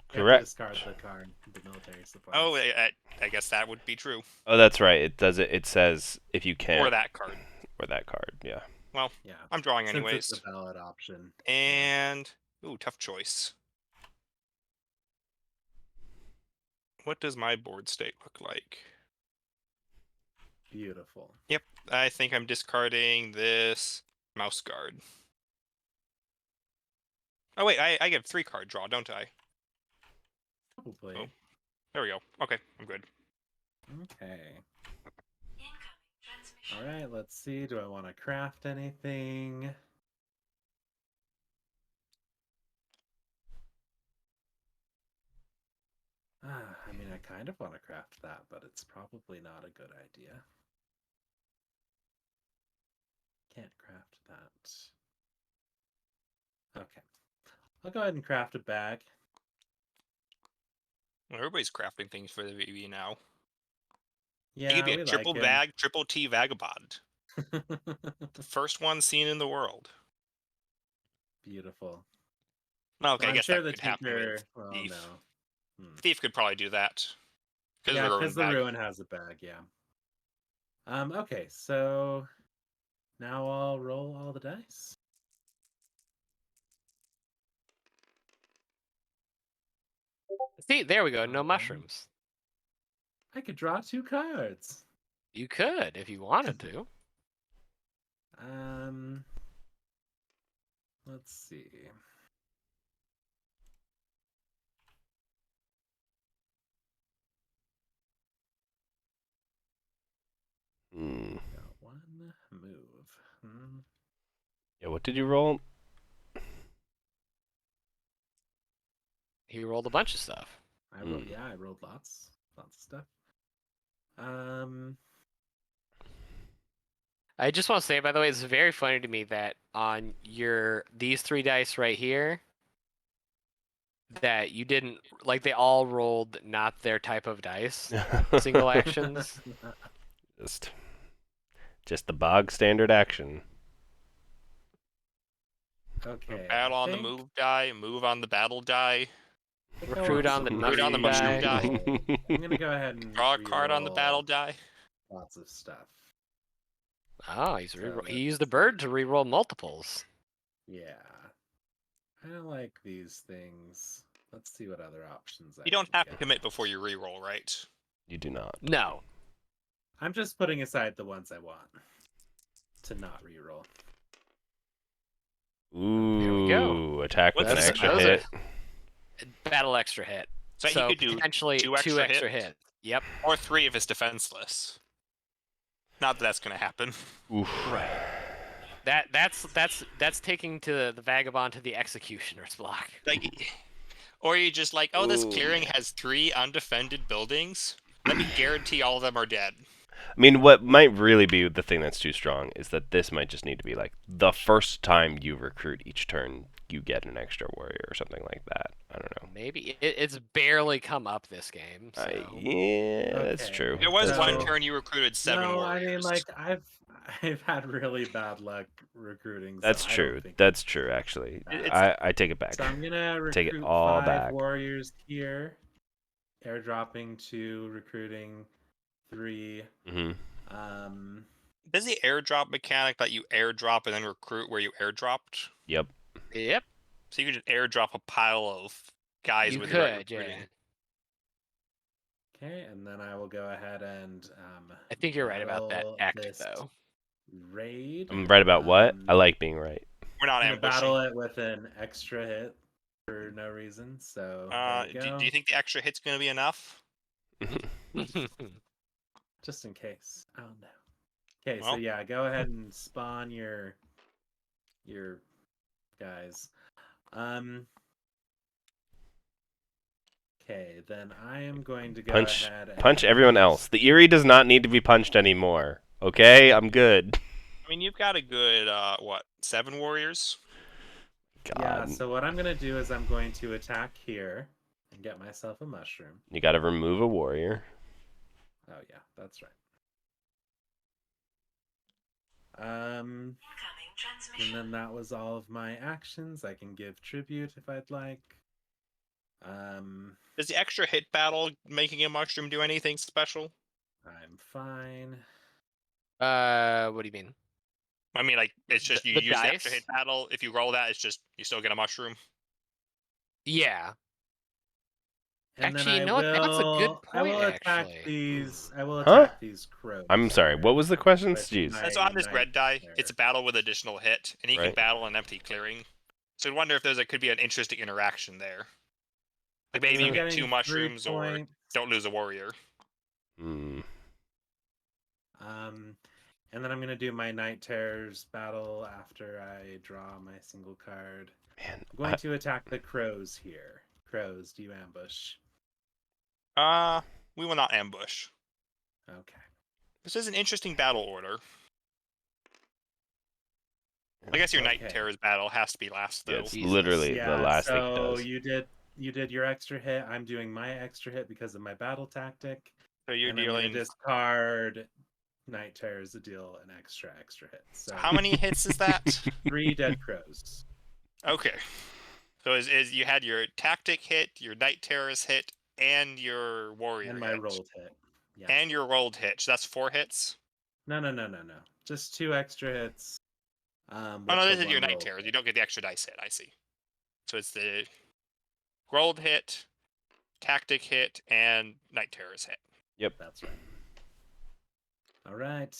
have to Correct. discard the card, the military supplies. Oh, I guess that would be true. Oh, that's right. It does it. It says if you can. Or that card. Or that card. Yeah. Well, yeah. I'm drawing Since anyways. it's a valid option. And ooh, tough choice. What does my board state look like? Beautiful. Yep, I think I'm discarding this mouse guard. Oh wait, I get a 3-card draw, don't I? Probably. Oh. There we go. Okay, I'm good. Okay. All right, let's see. Do I want to craft anything? I mean, I kind of want to craft that, but it's probably not a good idea. Can't craft that. Okay. I'll go ahead and craft a bag. Well, everybody's crafting things for the VB now. Yeah, It could be we a triple like bag, triple T vagabond. him. The first one seen in the world. Beautiful. Well, okay, Well, I I'm guess sure that the could happen tinker. with Well, Thief. no. Thief could probably do that. Yeah, Because because the ruin has a bag. Yeah. Okay, so now I'll roll all the dice. See, there we go. No Alright. mushrooms. I could draw 2 cards. You could if you wanted to. Let's see. Hmm. Got 1 move. Yeah. What did you roll? He rolled a bunch of stuff. I rolled lots of stuff. I just want to say, by the way, it's very funny to me that on these 3 dice right here, that you didn't like. They all rolled not their type of dice, single actions. Just the bog standard action. Okay. battle on the move die, move on the battle die, Recruit on the mushroom die. I'm gonna go ahead and draw a card on the reroll battle die. Lots of stuff. Oh, he So used the let's bird see. to reroll multiples. Yeah. I don't like these things. Let's see what other options You don't can have to get. commit before you reroll, right? You do not. No. I'm just putting aside the ones I want to not reroll. Ooh. There we go. Attack with an What's extra those hit. Battle extra hit. So he could do potentially 2 2 extra extra hits? hits. Yep. Or 3 if it's defenseless. Not that that's going to happen. Oof. Right. That's taking to the vagabond to the executioner's block. Like, or you just like, oh, this Ooh. clearing has 3 undefended buildings. Let me guarantee all of them are dead. I mean, what might really be the thing that's too strong is that this might just need to be like the first time you recruit each turn, you get an extra warrior or something like that. I don't know. Maybe it's barely come up this game. So. Yeah, that's Okay. true. There was That's one true. turn you recruited 7 No, warriors. I mean, like I've had really bad luck recruiting. So That's I don't true. think That's true. Actually, I take it back. So I'm gonna recruit Take it all 5 back. warriors here. Airdropping 2, recruiting 3. Hmm. Does the airdrop mechanic let you airdrop and then recruit where you airdropped? Yep. Yep. So you could just airdrop a pile of guys You with the right could, yeah. recruiting. Okay, and then I will go ahead and I think you're right about that roll act this though. raid. I'm right about what? I Um, like being right. We're not I'm gonna ambushing. battle it with an extra hit for no reason. So there you go. Do you think the extra hit's going to be enough? Just in case. Oh no. Okay, so Well. yeah, go ahead and spawn your guys. Okay, then I am going to go ahead and Punch everyone else. The Eerie does not need to be punched anymore. Okay, I'm good. I mean, you've got a good, what, 7 warriors? Yeah, God, so what I'm gonna do is I'm going to attack here and get myself a mushroom. you got to remove a warrior. Oh yeah, that's right. And then that was all of my actions. I can give tribute if I'd like. Does the extra hit battle making a mushroom do anything special? I'm fine. What do you mean? I mean, like, it's just you The use the extra hit dice? battle. If you roll that, it's just you still get a mushroom. Yeah. And Actually, then you know what? That's a good I will point, attack actually. these. I will Huh? attack these crows. I'm sorry. What was the question? Jeez. And so on this Knight red die, there. it's a battle with additional hit, and he can Right. battle an empty clearing. So I wonder if could be an interesting interaction there. Like maybe So you get getting 2 mushrooms, 3 or points. don't lose a warrior. Hmm. And then I'm gonna do my Night Terrors battle after I draw my single card. Man, I'm going to attack the crows here. Crows, do you ambush? We will not ambush. Okay. This is an interesting battle order. I guess your Night Okay. Terrors battle has to be last, yeah, though. it's Jesus. literally Yeah, the last thing it so does. you did your extra hit. I'm doing my extra hit because of my battle tactic. So you're and I'm gonna dealing. discard Night Terrors to deal an extra hit. So How many hits is that? 3 dead crows. Okay. So is you had your tactic hit, your Night Terrors hit, and your warrior And my hit. rolled hit. Yeah. And your rolled hit. So that's 4 hits. No. Just 2 extra hits. Oh no, this is your Night Terrors. You don't get the extra dice hit. I see. So it's the rolled hit, tactic hit, and Night Terrors hit. Yep. That's right. All right.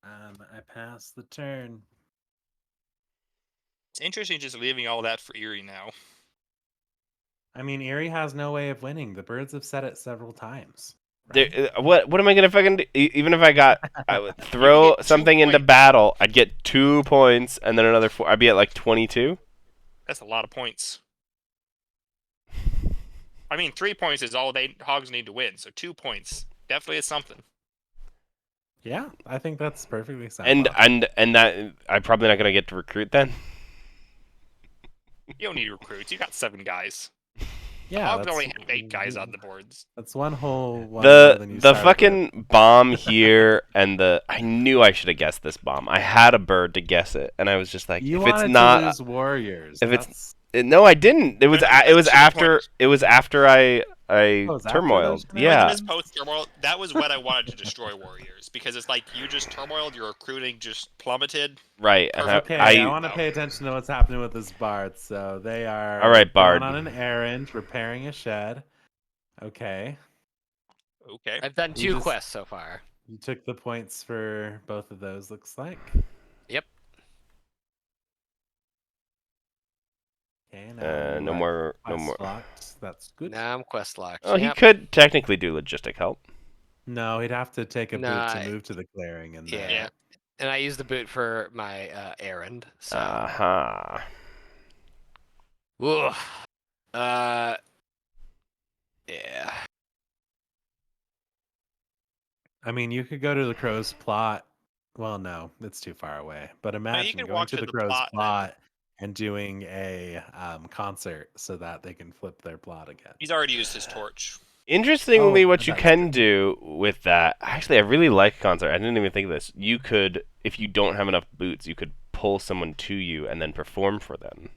I pass the turn. It's interesting just leaving all that for Eerie now. I mean, Erie has no way of winning. The birds have said it several times. There, what am I gonna fucking do? Even if I would You throw get 2 something into points. battle, I'd get 2 points and then another 4. I'd be at like 22. That's a lot of points. I mean, 3 points is all hogs need to win, so 2 points definitely is something. Yeah, I think that's perfectly And sound. and that I'm probably not gonna get to recruit then. You don't need recruits. You got 7 guys. Yeah, Hogs only have 8 guys on the boards. That's one whole one more than you The started fucking bomb here and I knew I should have guessed this bomb. I had a bird to guess it, and I was just like, with. You if it's wanted not, to lose warriors. if it's- That's- no, I didn't. It was That's it was 2 after points. it was after I Oh, it was after turmoiled. those When Yeah, you missed post turmoil, that was when I wanted to destroy warriors, because it's like you just turmoiled, your recruiting just plummeted. right. And Perfect. Okay, I want to pay attention to what's happening with this bard. So they are All right, going Bard. on an errand, repairing a shed. Okay, Okay. I've done You 2 just- quests so far. you took the points for both of those. Looks like. Yep. Okay, now no more. Locked. That's good. Now I'm quest locked. Oh, he Yep. could technically do logistic help. No, he'd have to take a boot Nah, to move to the clearing, and Yeah. Yeah. And I used the boot for my errand. So. Aha. Ugh. Yeah. I mean, you could go to the crow's plot. Well, no, it's too far away. But imagine can going walk to to the the crow's plot plot and doing a concert so that they can flip their plot again. He's already used his torch. Interestingly, Oh, what you that's can do with that, actually, I really like concert. I didn't even think of this. You could, if you don't have enough boots, you could pull someone to you and then perform for them.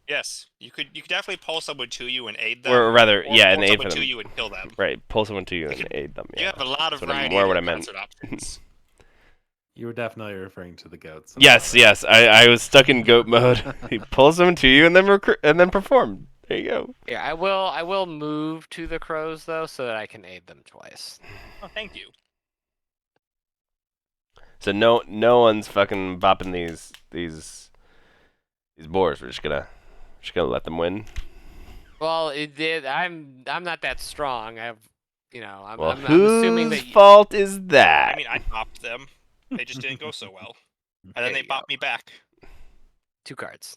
Yes, you could definitely pull someone to you and aid them. Or rather, or yeah, pull and aid someone for to them. you and kill them. Right, pull someone to you and can- aid them. You Yeah. have a lot of That's what I- variety more in what your I meant. concert options. You were definitely referring to the goats. Yes, yes. I was stuck in goat mode. He pulls someone to you and then perform. There you go. Yeah, I will move to the crows though, so that I can aid them twice. Oh, thank you. So no one's fucking bopping these boars. We're just gonna let them win. Well, it did. I'm not that strong. I'm Well, I'm assuming whose that fault is that? I mean, I bopped them. They just didn't go so well. And then they bopped me back. 2 cards.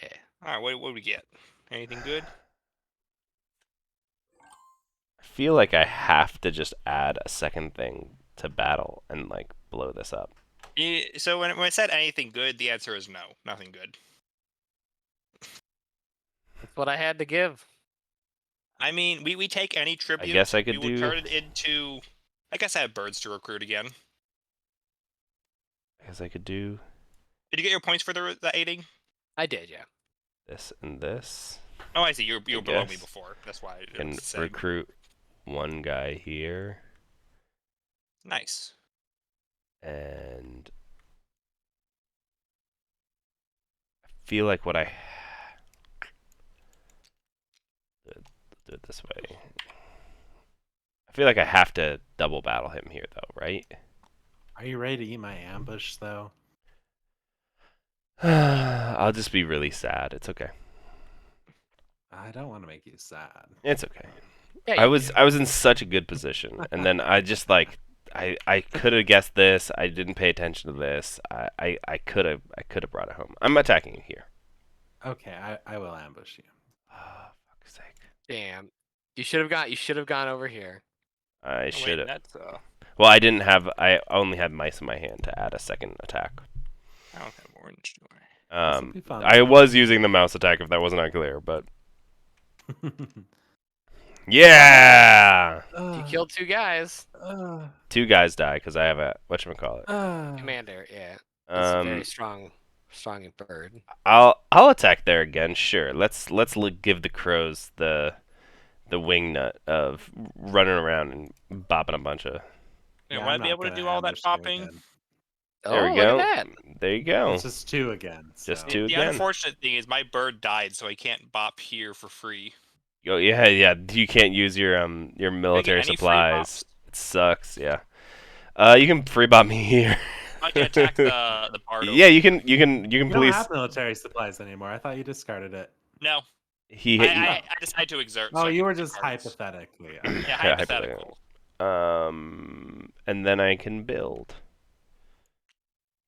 Yeah. Alright, what do we get? Anything good? I feel like I have to just add a second thing to battle and like blow this up. Yeah, so when I said anything good, the answer is no. Nothing good. That's what I had to give. I mean, we take any tribute. guess I could we would do- turn it into... I guess I have birds to recruit again. I guess I could do Did you get your points for the aiding? I did, yeah. this and this. Oh, I see. You were below me guess. before. That's why I Can was saying. recruit one guy here, Nice. and I feel like what I do it this way. I feel like I have to double battle him here, though, right? Are you ready to eat my ambush though? I'll just be really sad. It's okay. I don't want to make you sad. It's okay. Yeah, I you was do. I was in such a good position, and then I just like I could have guessed this. I didn't pay attention to this. I could have brought it home. I'm attacking you here. Okay, I will ambush you. Oh, fuck's sake! Damn. You should have gone over here. I should have. That's Well, I didn't have. I only had mice in my hand to add a second attack. I don't have orange, do I? This'll be fun. I was using the mouse attack if that was not clear, but yeah, You killed 2 guys. 2 guys die because I have a whatchamacallit. Commander, yeah. It's a very strong bird. I'll attack there again. Sure. Let's give the crows the wing nut of running around and bopping a bunch of. Yeah, Yeah, will I I'm be not able to gonna do all that ambush you popping? again. There Oh, we go. look at that. There you go. It's just 2 again. Just so. 2 The again. unfortunate thing is my bird died, so I can't bop here for free. Oh yeah. You can't use your military any free supplies. bops? It sucks. Yeah. You can free bop me here. I can attack the bard. Yeah, you can You don't please. have military supplies anymore. I thought you discarded it. No, He hit you. I decided to exert. Oh, so I you can were pick just cards. hypothetically. Yeah, Yeah, hypothetical. And then I can build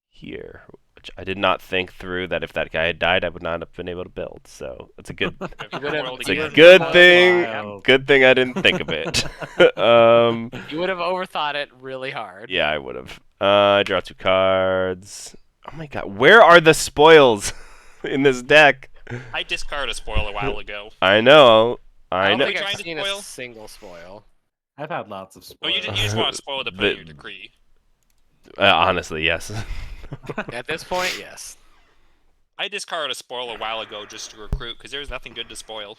here, which I did not think through that if that guy had died, I would not have been able to build. So it's a good, You would have- rolled it's a again. good Wild. thing. Good thing I didn't think of it. You would have overthought it really hard. Yeah, I would have. I draw 2 cards. Oh my god, where are the spoils in this deck? I discarded a spoil a while ago. I know. I I don't know. think Trying I've to seen spoil? a single spoil. I've had lots of Oh, spoilers. you just want to spoil to put in your decree. Honestly, yes. At this point, yes. I discarded a spoil a while ago just to recruit because there's nothing good to spoil.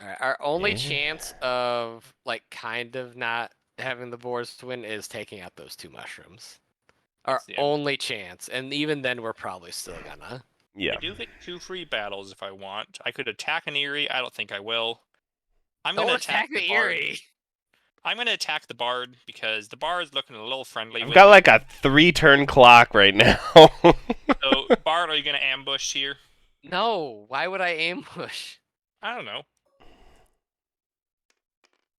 All right, our only Yeah. chance of like kind of not having the boards to win is taking out those 2 mushrooms. Our Yeah. only chance, and even then, we're probably still gonna. Yeah. I do get 2 free battles if I want. I could attack an Eerie. I don't think I will. I'm Don't gonna attack the bard. Eerie. I'm gonna attack the bard because the bard's looking a little friendly. I've with got me. like a 3-turn clock right now. So, bard, are you gonna ambush here? No, why would I ambush? I don't know.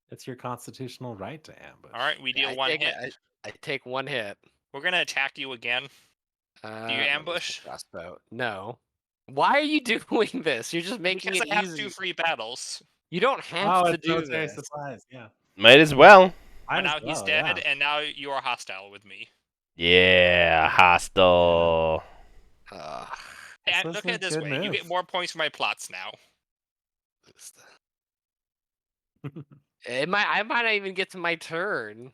It's your constitutional right to ambush. All right, we deal I 1 take hit. I take 1 hit. We're gonna attack you again. Do you ambush? Crossbow. No. Why are you doing this? You're just making Because it I have easy. 2 free battles. You don't have Oh, to it's do military this. supplies. Yeah. Might as well. And Might now as he's well, dead, yeah. and now you are hostile with me. Yeah, hostile. Ugh. And This look is at it this good way: you get move. more points for my plots now. I might not even get to my turn.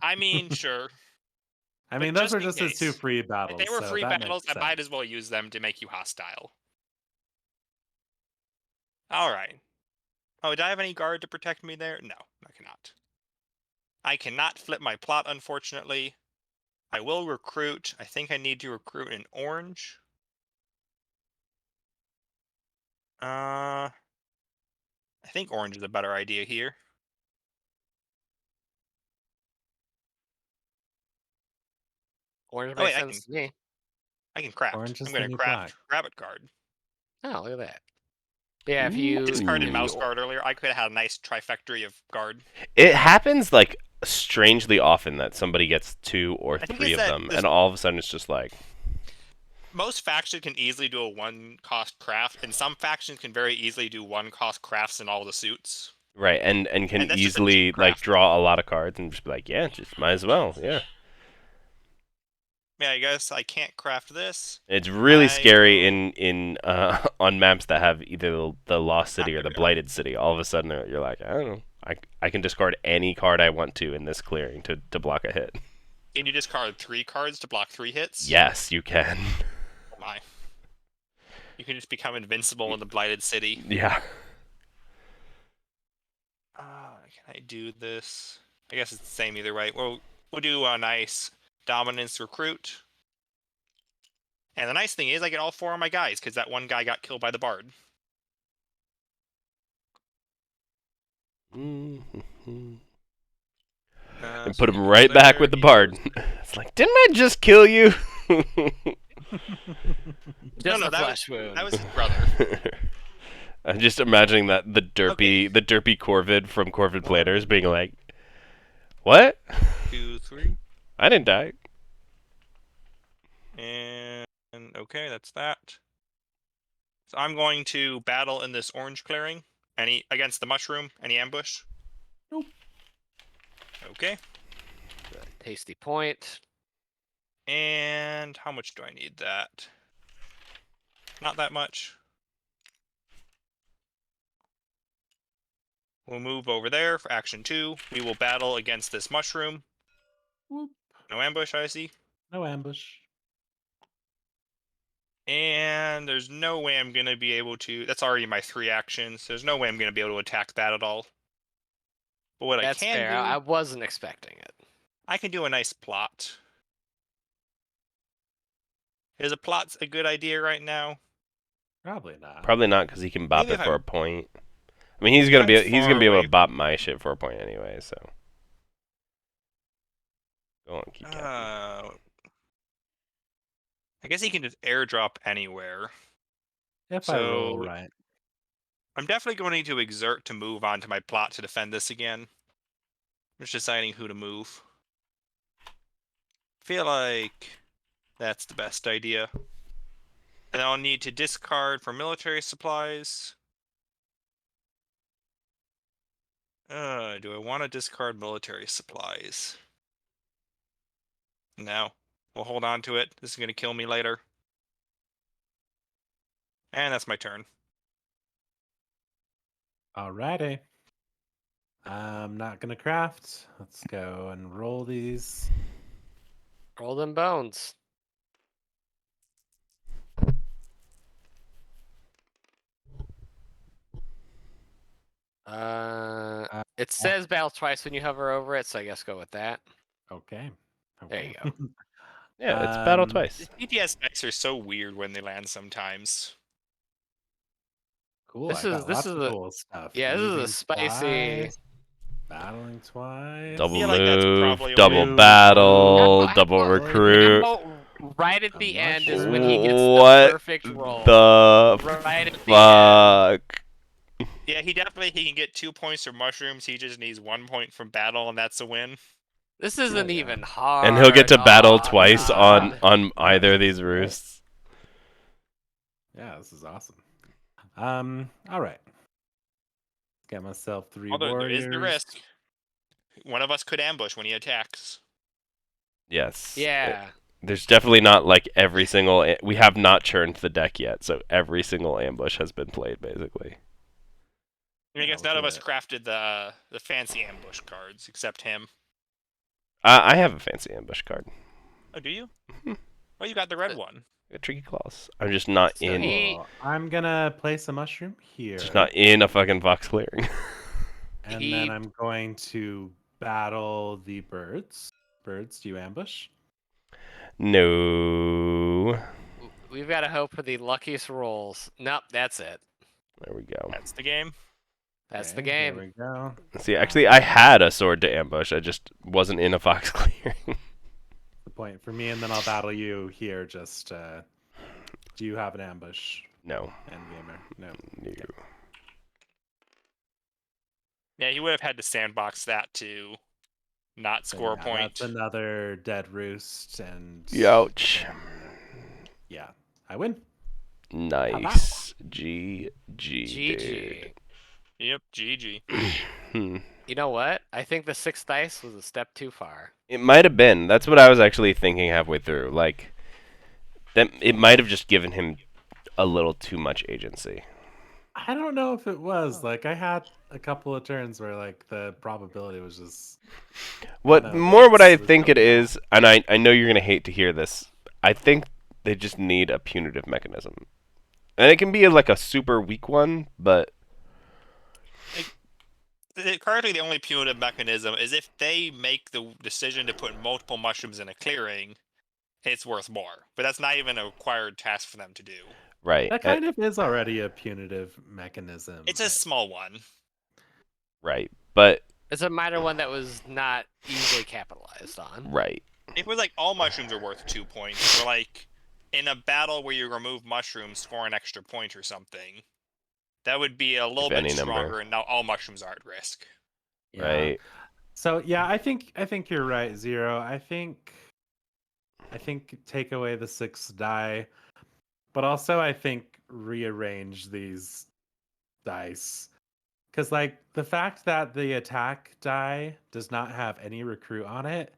I mean, sure. I But mean, those just were in just his 2 case. free If battles. they were so free that battles, I makes might sense. as well use them to make you hostile. All right. Oh, did I have any guard to protect me there? No, I cannot. I cannot flip my plot, unfortunately. I will recruit. I think I need to recruit an orange. I think orange is a better idea here. Orange Oh, makes wait, sense to me. I can craft. Orange is I'm the going to new craft black. rabbit guard. Oh, look at that. Yeah, if you Discarded Ooh. mouse guard earlier. I could have had a nice trifectory of guard. It happens like strangely often that somebody gets 2 or I think 3 it's of that them, this- and all of a sudden it's just like, Most factions can easily do a 1-cost craft, and some factions can very easily do 1-cost crafts in all the suits. right, and can And that's just a easily cheap like craft. draw a lot of cards and just be like, yeah, just might as well, yeah. Yeah, I guess I can't craft this. It's really I scary will- in on maps that have either the Lost City or the Active, yeah. Blighted City. All of a sudden you're like, I don't know, I can discard any card I want to in this clearing to block a hit. Can you discard 3 cards to block 3 hits? Yes, you can. Oh my. You can just become invincible in the Blighted City. Yeah. Can I do this? I guess it's the same either way. We'll do a nice Dominance Recruit. And the nice thing is I get all 4 of my guys, because that one guy got killed by the Bard. And So put he him goes right back there, with the he Bard. goes- It's like, didn't I just kill you? just no, a that flesh wound. That was his brother. I'm just imagining that the derpy Corvid from Corvid Planners being like, "What? 2, 3. I didn't die." And okay, that's that. So I'm going to battle in this orange clearing. Against the mushroom. Any ambush? Nope. Okay. Tasty point. And how much do I need that? Not that much. We'll move over there for action 2. We will battle against this mushroom. Whoop. No ambush, I see. No ambush. And there's no way I'm going to be able to... That's already my 3 actions. There's no way I'm going to be able to attack that at all. But what That's I can fair. do... I wasn't expecting it. I can do a nice plot. Is a plot a good idea right now? Probably not. Probably not, because he can bop Maybe it if for I'm- a point. I mean, he's gonna be I'm far able away. to bop my shit for a point anyway. So go on, keep going. I guess he can just airdrop anywhere. If I roll So- right. I'm definitely going to need to exert to move on to my plot to defend this again. I'm just deciding who to move. Feel like that's the best idea. And I'll need to discard for military supplies. Do I want to discard military supplies? No. We'll hold on to it. This is going to kill me later. And that's my turn. Alrighty. I'm not gonna craft. Let's go and roll these. Roll them bones. It says battle twice when you hover over it, so I guess go with that. Okay. There you okay. Yeah, it's battle Um, twice. DPS specs are so weird when they land sometimes. Cool. This I is- got this lots is of the- cool stuff. yeah, this is a Moving spicy- twice, battling twice. Double feel like that's probably move, a double move. battle, How double about- recruit. Right at A the end is when he gets What the perfect roll. the Right at the end. fuck? Yeah, he can get 2 points from mushrooms. He just needs 1 point from battle, and that's a win. This isn't yeah. even hard. And he'll get to battle Oh, twice God. on either of these roosts. Yeah, this is awesome. All right. Got myself 3 Although there warriors. is the risk. One of us could ambush when he attacks. Yes. Yeah. There's definitely not like every single. We have not churned the deck yet, so every single ambush has been played basically. I mean, I Yeah, guess none of we'll us do it. crafted the fancy ambush cards except him. I have a fancy ambush card. Oh, do you? Mhm. Oh, you got the red one. A tricky claws. I'm just not So in. he- Cool. I'm gonna place a mushroom here. Just not in a fucking fox clearing. And He- then I'm going to battle the birds. Birds, do you ambush? No. We've got to hope for the luckiest rolls. Nope, that's it. There we go. That's the game. That's the Okay, game. There we go. See, actually, I had a sword to ambush. I just wasn't in a fox clearing. The point for me, and then I'll battle you here. Just do you have an ambush, No. Endgamer? No. No. Yeah, he would have had to sandbox that to not So, score a yeah, point. that's another dead roost, and Ouch. yeah, I win. Nice. GG, dude. GG. Yep, GG. You know what? I think the 6 dice was a step too far. It might have been. That's what I was actually thinking halfway through. Like, that it might have just given him a little too much agency. I don't know if it was like I had a couple of turns where like the probability was just What no, more what this I was think it going on. is, and I know you're gonna hate to hear this. I think they just need a punitive mechanism, and it can be like a super weak one, but Currently, the only punitive mechanism is if they make the decision to put multiple mushrooms in a clearing, it's worth more. But that's not even a required task for them to do. right, That kind of is already a punitive mechanism. It's a small one. right, but It's a minor one that was not easily capitalized on. right, If it was like all mushrooms are worth 2 points, or like in a battle where you remove mushrooms, score an extra point or something, that would be a little If bit any number. stronger, and now all mushrooms are at risk. Yeah. right. So yeah, I think you're right, Zero. I think take away the 6 die, but also I think rearrange these dice. Because like the fact that the attack die does not have any recruit on it,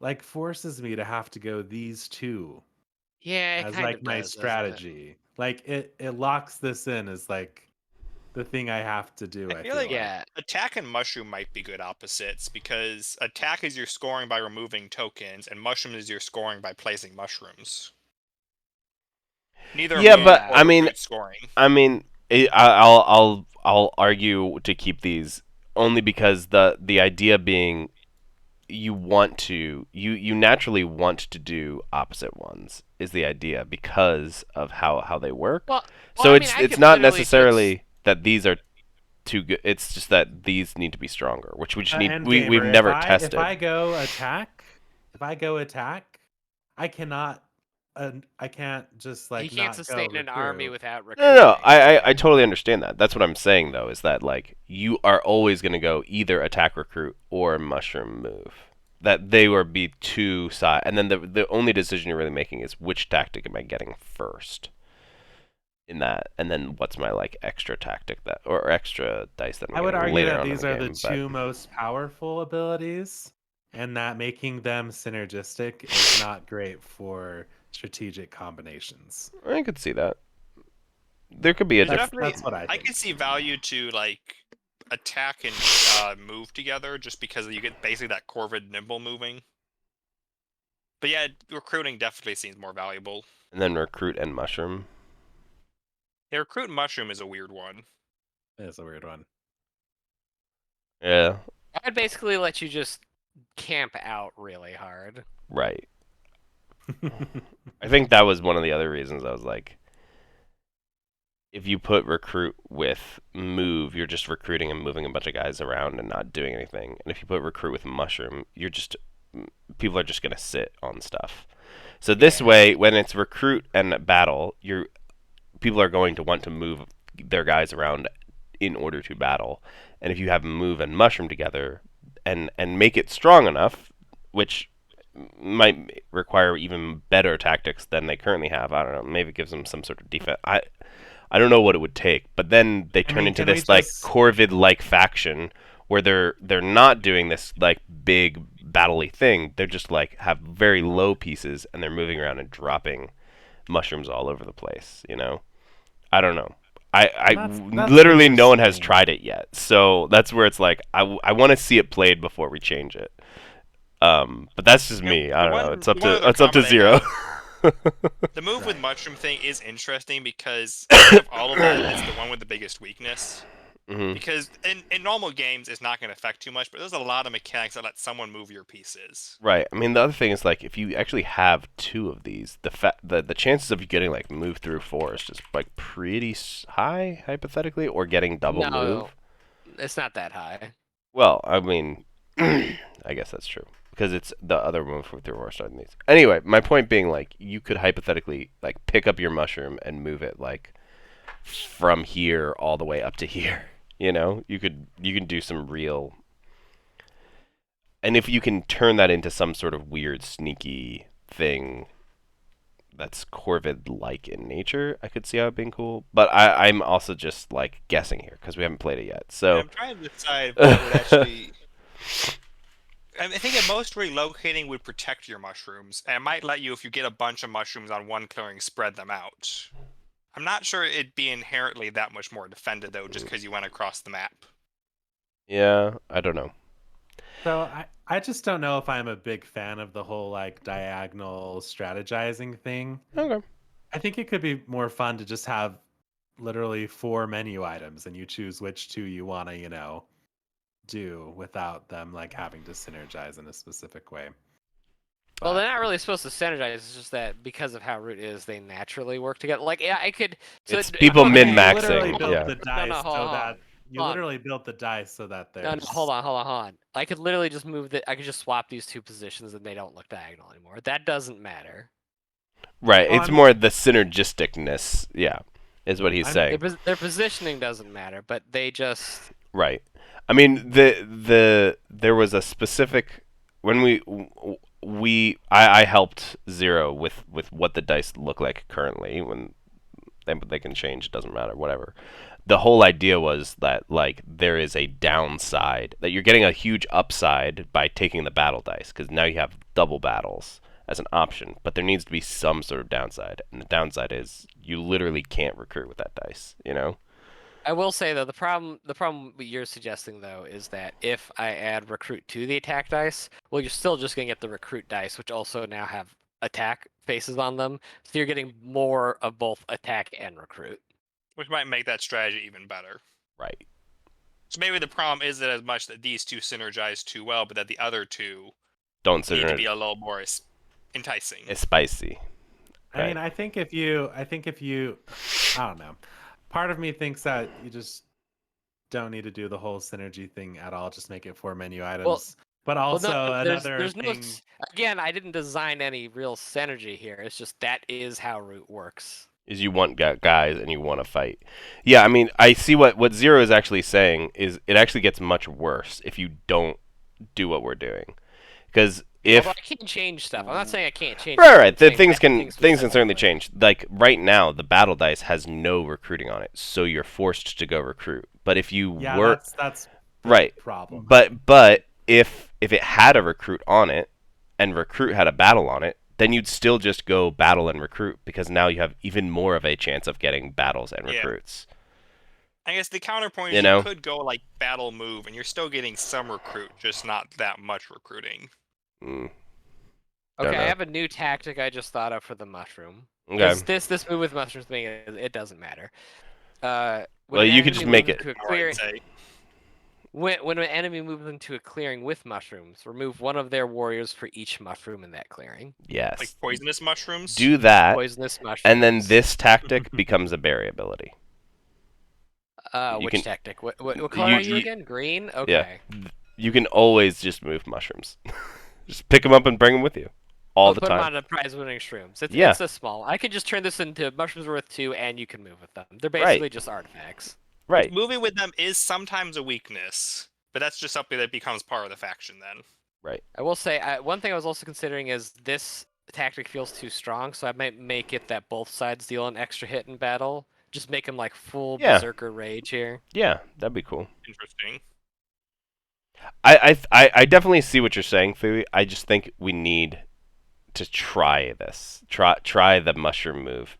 like forces me to have to go these 2 Yeah, it as kind like of my does, doesn't it? strategy. Like it locks this in as like the thing I have to do. I I feel feel like like. Yeah. attack and mushroom might be good opposites, because attack is your scoring by removing tokens, and mushroom is your scoring by placing mushrooms. Neither Yeah, move but or I mean, recruit scoring. I'll argue to keep these only because the idea being you naturally want to do opposite ones is the idea because of how they work. Well, So I mean, I it's could not literally just necessarily that these are too good. It's just that these need to be stronger, which we just need. And We've gamer, never tested. if I go attack, I cannot. I can't just he like can't not go sustain an army recruit. without No, recruiting. no, no. I totally understand that. That's what I'm saying though, is that like you are always going to go either attack recruit or mushroom move. That they would be two side, and then the only decision you're really making is which tactic am I getting first in that, and then what's my like extra tactic that or extra dice that I'm I would getting argue later that on in these the are game. the 2 most powerful abilities, and that making them synergistic is not great for strategic combinations. But I could see that. There could be a There's different. definitely, That's what I I think. can see value to like attack and move together, just because you get basically that Corvid nimble moving. But yeah, recruiting definitely seems more valuable. And then recruit and mushroom. Yeah, recruit mushroom is a weird one. It's a weird one. Yeah, I'd basically let you just camp out really hard. right. I think that was one of the other reasons I was like, if you put recruit with move, you're just recruiting and moving a bunch of guys around and not doing anything. And if you put recruit with mushroom, you're just people are just gonna sit on stuff. So this way, when it's recruit and battle, people are going to want to move their guys around in order to battle. And if you have move and mushroom together, and make it strong enough, which might require even better tactics than they currently have. I don't know. Maybe it gives them some sort of defense. I don't know what it would take. But then they turn into can we this like just- Corvid-like faction where they're not doing this like big battle-y thing. They're just like have very low pieces and they're moving around and dropping mushrooms all over the place. You know, I don't know. That's Literally no one has interesting. tried it yet, so that's where it's like I want to see it played before we change it. But that's just Yeah, me. I the don't know. one- It's up the one to other it's up to comment I Zero. The move with Right. mushroom thing is interesting because out of all of that, it's the one with the biggest weakness. hmm Because in normal games, it's not going to affect too much, but there's a lot of mechanics that let someone move your pieces. Right. I mean, the other thing is like if you actually have two of these, the chances of you getting like moved through four is just like pretty high hypothetically, or getting double No. move. It's not that high. Well, I mean, I guess that's true. because it's the other one with the Aurora Star than these. Anyway, my point being, like, you could hypothetically like pick up your mushroom and move it like from here all the way up to here. You know, you can do some real, and if you can turn that into some sort of weird sneaky thing that's Corvid-like in nature, I could see how it being cool. But I'm also just like guessing here because we haven't played it yet. So I'm trying to decide if that would actually. I think at most relocating would protect your mushrooms, and it might let you, if you get a bunch of mushrooms on one clearing, spread them out. I'm not sure it'd be inherently that much more defended though, just because you went across the map. yeah, I don't know. So I just don't know if I'm a big fan of the whole like diagonal strategizing thing. Okay. I think it could be more fun to just have literally 4 menu items and you choose which 2 you want to, do without them like having to synergize in a specific way. Well, But they're not really supposed to synergize. It's just that because of how Root is, they naturally work together. Like, yeah, I could. So It's people okay, min-maxing, you literally built yeah. the dice hold so on, that you hold on. literally built the dice so that No, there's hold on. I could literally just move the. I could just swap these 2 positions and they don't look diagonal anymore. That doesn't matter. Right. Well, It's more the synergisticness, yeah, is what he's saying. Their positioning doesn't matter, but they just. Right. I mean, there was a specific when I helped Zero with what the dice look like currently. When they can change, it doesn't matter, whatever. The whole idea was that like there is a downside, that you're getting a huge upside by taking the battle dice, because now you have double battles as an option, but there needs to be some sort of downside, and the downside is you literally can't recruit with that dice, you know? I will say though, the problem what you're suggesting though is that if I add recruit to the attack dice, well, you're still just gonna get the recruit dice, which also now have attack faces on them, so you're getting more of both attack and recruit. Which might make that strategy even better. Right. So maybe the problem isn't as much that these 2 synergize too well, but that the other 2 Don't need to synergize. be a little more enticing. It's spicy. I mean, I think if you I don't know. Part of me thinks that you just don't need to do the whole synergy thing at all. Just make it 4 menu items. But also another thing. Again, I didn't design any real synergy here. It's just that is how Root works. Is you want guys and you want to fight. Yeah, I mean, I see what Zero is actually saying is it actually gets much worse if you don't do what we're doing. Because if Although I can change stuff. I'm not saying I can't change. right, the I'm saying things can certainly change. Like right now, the battle dice has no recruiting on it, so you're forced to go recruit. But if you were That's the right, problem. but if it had a recruit on it, and recruit had a battle on it, then you'd still just go battle and recruit, because now you have even more of a chance of getting battles and recruits. I guess the counterpoint is you could go like battle move, and you're still getting some recruit, just not that much recruiting. Mm. Okay, I have a new tactic I just thought of for the mushroom. Okay. This move with mushrooms thing, it doesn't matter. Well, you could just make it. When an enemy moves into a clearing with mushrooms, remove one of their warriors for each mushroom in that clearing. Yes. Like poisonous mushrooms? Do that. Poisonous mushrooms. And then this tactic becomes a berry ability. Which tactic? What color are you again? Green? Okay. Yeah. You can always just move mushrooms. Just pick them up and bring them with you. All the time. Put them on a prize-winning shrooms. It's a small. I could just turn this into mushrooms worth 2, and you can move with them. They're basically just artifacts. Right. Moving with them is sometimes a weakness, but that's just something that becomes part of the faction then. Right. I will say, one thing I was also considering is this tactic feels too strong, so I might make it that both sides deal an extra hit in battle. Just make them like full berserker rage here. Yeah, that'd be cool. Interesting. I definitely see what you're saying, Fui. I just think we need to try this. Try the mushroom move.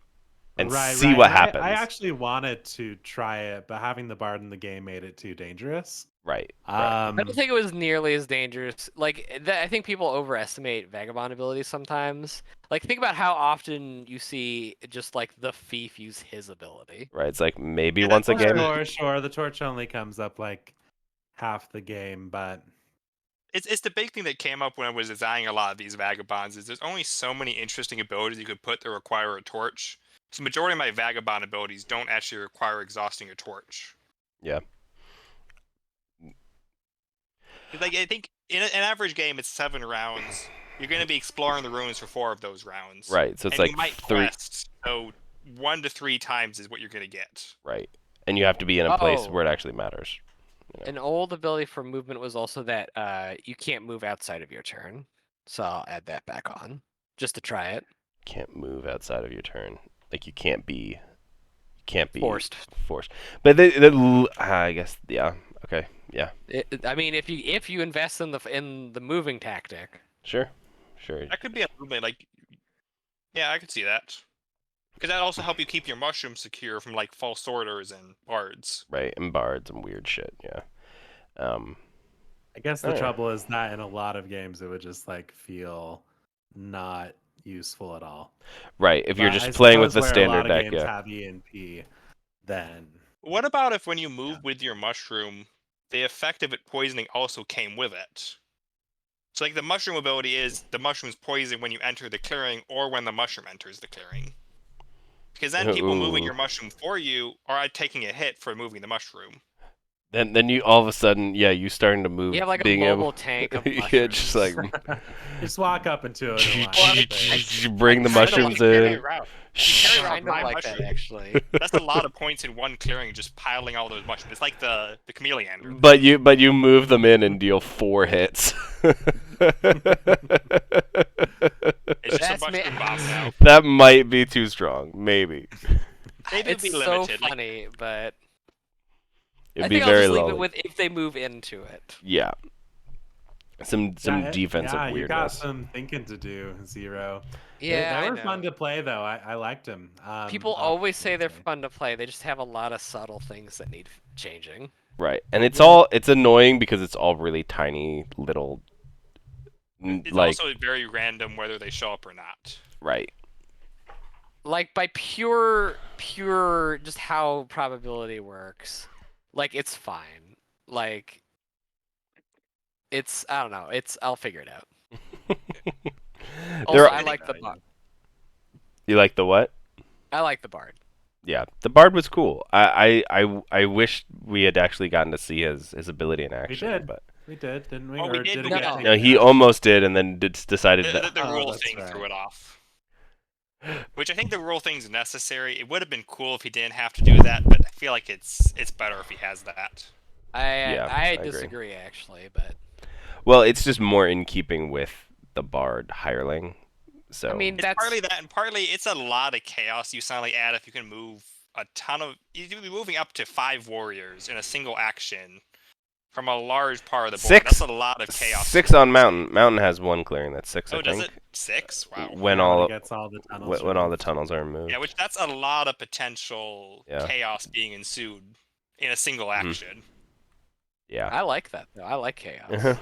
And see what happens. I actually wanted to try it, but having the bard in the game made it too dangerous. Right. I don't think it was nearly as dangerous. Like, I think people overestimate vagabond abilities sometimes. Like, think about how often you see just like the thief use his ability. Right. It's like maybe once a game. Sure. The torch only comes up like half the game, but it's the big thing that came up when I was designing a lot of these vagabonds. Is there's only so many interesting abilities you could put that require a torch. So the majority of my vagabond abilities don't actually require exhausting a torch. Yeah. Like I think in an average game, it's 7 rounds. You're going to be exploring the ruins for 4 of those rounds. Right. So it's and like you might 3. quest, so 1 to 3 times is what you're going to get. Right. And you have to be in a place Oh. where it actually matters. An old ability for movement was also that you can't move outside of your turn. So I'll add that back on just to try it. Can't move outside of your turn. Like you can't be Forced. But I guess yeah. Okay. Yeah. I mean, if you invest in the moving tactic, Sure. That could be a movement. Like, yeah, I could see that. Because that also help you keep your mushrooms secure from like false sorters and bards. Right. And bards and weird shit. Yeah. I guess the Alright. trouble is that in a lot of games it would just like feel not useful at all. Right. If you're But just I playing with the suppose where a lot standard of deck, games yeah. have ENP, then What about if when you move with your mushroom, the effect of it poisoning also came with it? So like the mushroom ability is the mushroom's poison when you enter the clearing or when the mushroom enters the clearing. Because then people moving your mushroom for you are taking a hit for moving the mushroom. Then you all of a sudden, yeah, you starting to move. you have like a being mobile able, tank of yeah, mushrooms. just like just walk up into it. And launch you bring the I kinda wanna mushrooms carry in. around. I carry around kind of my like mushroom. that actually. That's a lot of points in one clearing, just piling all those mushrooms. It's like the chameleon. But you move them in and deal 4 hits. It's just That's a mushroom bomb now. That might be too strong. Maybe. Maybe It's it'd be so limited. Like, funny, but It'd I be think I'll very just leave low. it with if they move into it. Yeah. Some defensive yeah, you got weirdness. some thinking to do, Zero. Yeah, they I were know. fun to play though. I liked them. People always say they're fun to play. They just have a lot of subtle things that need changing. Right. And it's annoying because it's all really tiny little it's like also very random whether they show up or not. right. Like by pure just how probability works. Like it's fine. Like it's I don't know. I'll figure it out. Also, I like the bard. You like the what? I like the bard. Yeah, the bard was cool. I wish we had actually gotten to see his ability in action. did. But We did, didn't we? Oh, we Or did, did but it we get didn't. no, taken he down? almost did, and then decided The that. rule that's thing right. threw it off. Which I think the rule thing's necessary. It would have been cool if he didn't have to do that, but I feel like it's better if he has that. I agree. disagree actually, but Well, it's just more in keeping with the bard hireling. So I mean It's that's partly that, and partly it's a lot of chaos you suddenly add if you can move a ton of. You'd be moving up to 5 warriors in a single action from a large part of the board. 6. That's a lot of chaos. 6 on mountain. Mountain has 1 clearing. That's 6. Oh, I does think. it? 6? Wow. When Yeah, all it gets all the tunnels. when all the removed. tunnels are removed. Yeah, that's a lot of potential Yeah. chaos being ensued in a single action. Yeah. I like that though. I like chaos.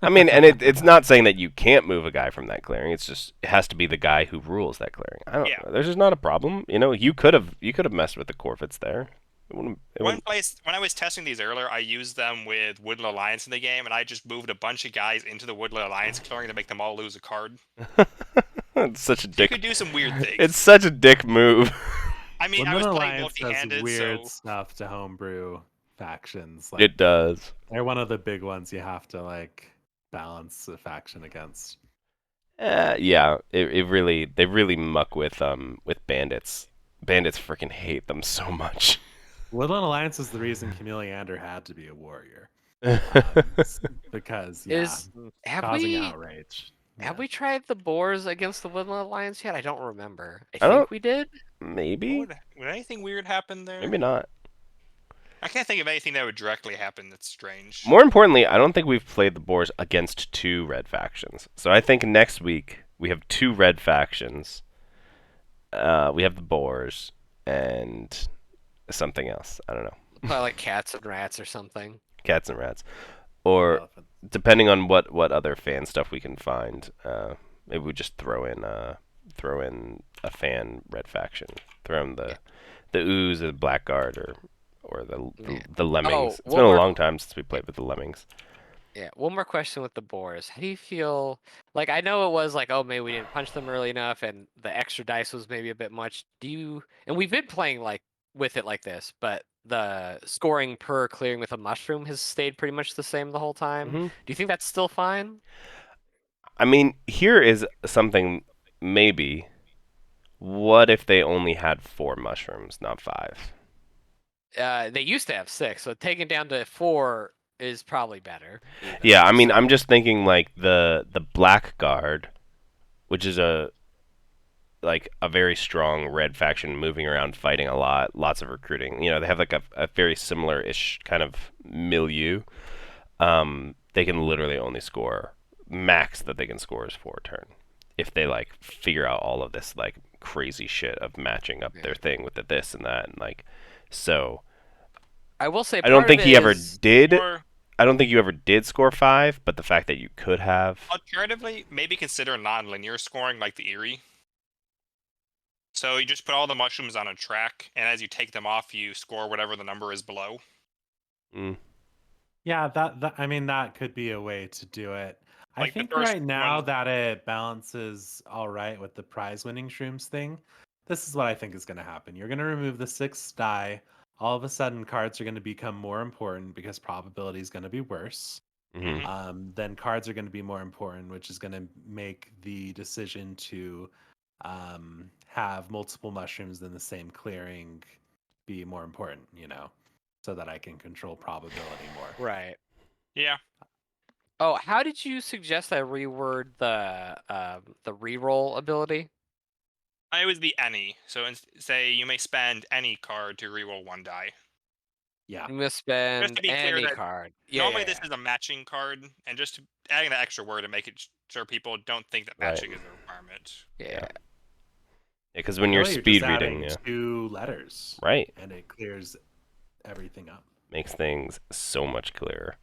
I mean, and it's not saying that you can't move a guy from that clearing. It's just it has to be the guy who rules that clearing. I don't Yeah. know. There's just not a problem. You know, you could have messed with the Corvids there. One place, when I was testing these earlier, I used them with Woodland Alliance in the game, and I just moved a bunch of guys into the Woodland Alliance clearing to make them all lose a card. It's such a You dick. could do some weird things. It's such a dick move. I mean, I Woodland was playing Alliance does multi-handed, weird so stuff to homebrew factions. Like, It does. they're one of the big ones you have to like balance a faction against. Yeah, they really muck with bandits. Bandits freaking hate them so much. Woodland Alliance is the reason Chameleander had to be a warrior. Because Have causing we outrage. have we tried the boars against the Woodland Alliance yet? I don't remember. I I think don't- we did. Maybe, would anything weird happen there? maybe not. I can't think of anything that would directly happen that's strange. More importantly, I don't think we've played the boars against 2 red factions. So I think next week we have 2 red factions. We have the boars and something else. I don't know. Probably like cats and rats or something. Cats and rats, or Elephant. depending on what other fan stuff we can find. Maybe we just throw in a fan red faction. Throw in the ooze or the blackguard or the lemmings. Oh, It's one been a more- long time since we played with the lemmings. Yeah, one more question with the boars. How do you feel? Like, I know it was like, oh, maybe we didn't punch them early enough, and the extra dice was maybe a bit much. And we've been playing like with it like this, but the scoring per clearing with a mushroom has stayed pretty much the same the whole time. Mhm. Do you think that's still fine? I mean, here is something maybe. What if they only had 4 mushrooms, not 5? They used to have 6, so taking it down to 4 is probably better. Even, Yeah, I mean, I'm so- just thinking like the Blackguard, which is a very strong red faction moving around fighting a lot, lots of recruiting. You know, they have like a very similar-ish kind of milieu. They can literally only score max that they can score is 4 a turn if they like figure out all of this like crazy shit of matching up their thing with the this and that and like so. I will say I don't part think of he it ever is- did. Or I don't think you ever did score 5, but the fact that you could have. alternatively, maybe consider non-linear scoring like the Eerie. So you just put all the mushrooms on a track, and as you take them off, you score whatever the number is below. Mm, Yeah, that I mean that could be a way to do it. I Like the think first right now one- that it balances all right with the prize winning shrooms thing. This is what I think is going to happen. You're going to remove the 6th die. All of a sudden, cards are going to become more important because probability is going to be worse. mhm. Then cards are going to be more important, which is going to make the decision to have multiple mushrooms in the same clearing be more important, so that I can control probability more. Right. Yeah. Oh, how did you suggest I reword the reroll ability? It was the any. So say you may spend any card to reroll 1 die. Yeah. You must Just spend to be clear any that card. Yeah, normally yeah, this yeah. is a matching card, and just adding that extra word to make it sure people don't think that Right. matching is a requirement. Yeah. Because when you're Really, speed just adding reading, yeah, 2 letters, right, and it clears everything up. makes things so much clearer.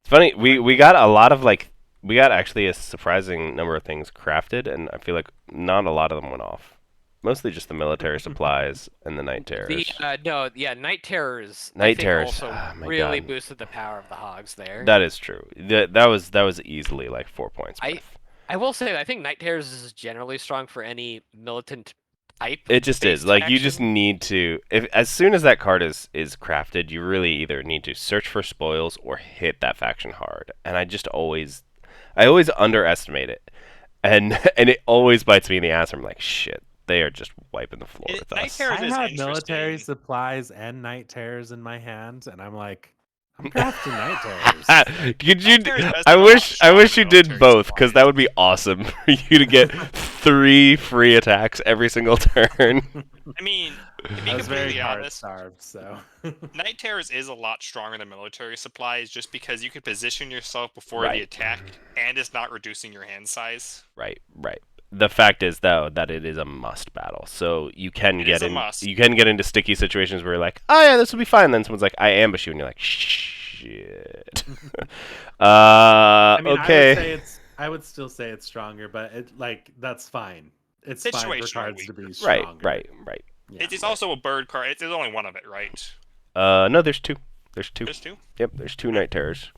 It's funny, we got a lot of like we got actually a surprising number of things crafted, and I feel like not a lot of them went off. Mostly just the military supplies and the night terrors. Night terrors. I Night think terrors, also ah, my really God. boosted the power of the hogs there. That is true. That was easily like 4 points worth. I will say that I think night terrors is generally strong for any militant type. It just is. based Like you just faction. need to if as soon as that card is crafted, you really either need to search for spoils or hit that faction hard. And I always underestimate it. And and it always bites me in the ass. I'm like, shit, they are just wiping the floor with Night us. terrors I is had military interesting. supplies and night terrors in my hand, and I'm like, I'm crafting night terrors. Could you? Night terrors does I seem a lot wish stronger you than did military both because that supplies. would be awesome for you to get 3 free attacks every single turn. I mean, to be I was very completely card honest, starved, so Night Terrors is a lot stronger than military supplies just because you can position yourself before the Right. attack and it's not reducing your hand size. Right. The fact is though that it is a must battle, so you can It get is a in. must. You can get into sticky situations where you're like, oh yeah, this will be fine. Then someone's like, I ambush you, and you're like, shit. I mean, Okay. I would still say it's stronger, but that's fine. It's fine for Situational cards to weaker. be stronger. Right. Yeah. It's also a bird card. There's only one of it, right? No, there's 2. There's 2. There's 2? Yep, there's 2 night terrors.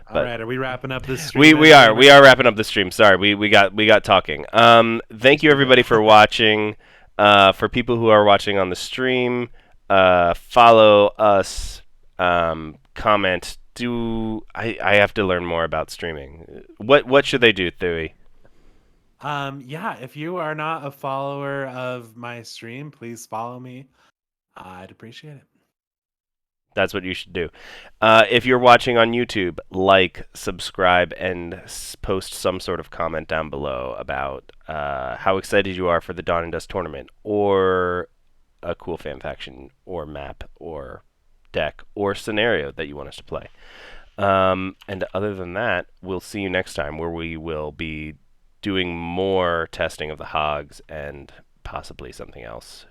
All but- right, are we wrapping up this stream? We are wrapping up the stream. Sorry, we got talking. Thank you everybody for watching. For people who are watching on the stream, follow us, comment. I have to learn more about streaming. What should they do, Thuy? Yeah, if you are not a follower of my stream, please follow me. I'd appreciate it. That's what you should do. If you're watching on YouTube, like, subscribe, and post some sort of comment down below about how excited you are for the Dawn and Dust tournament, or a cool fan faction, or map, or deck, or scenario that you want us to play. And other than that, we'll see you next time, where we will be doing more testing of the hogs and possibly something else.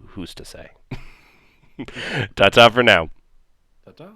Who's to say? Ta-ta for now. Ta-ta.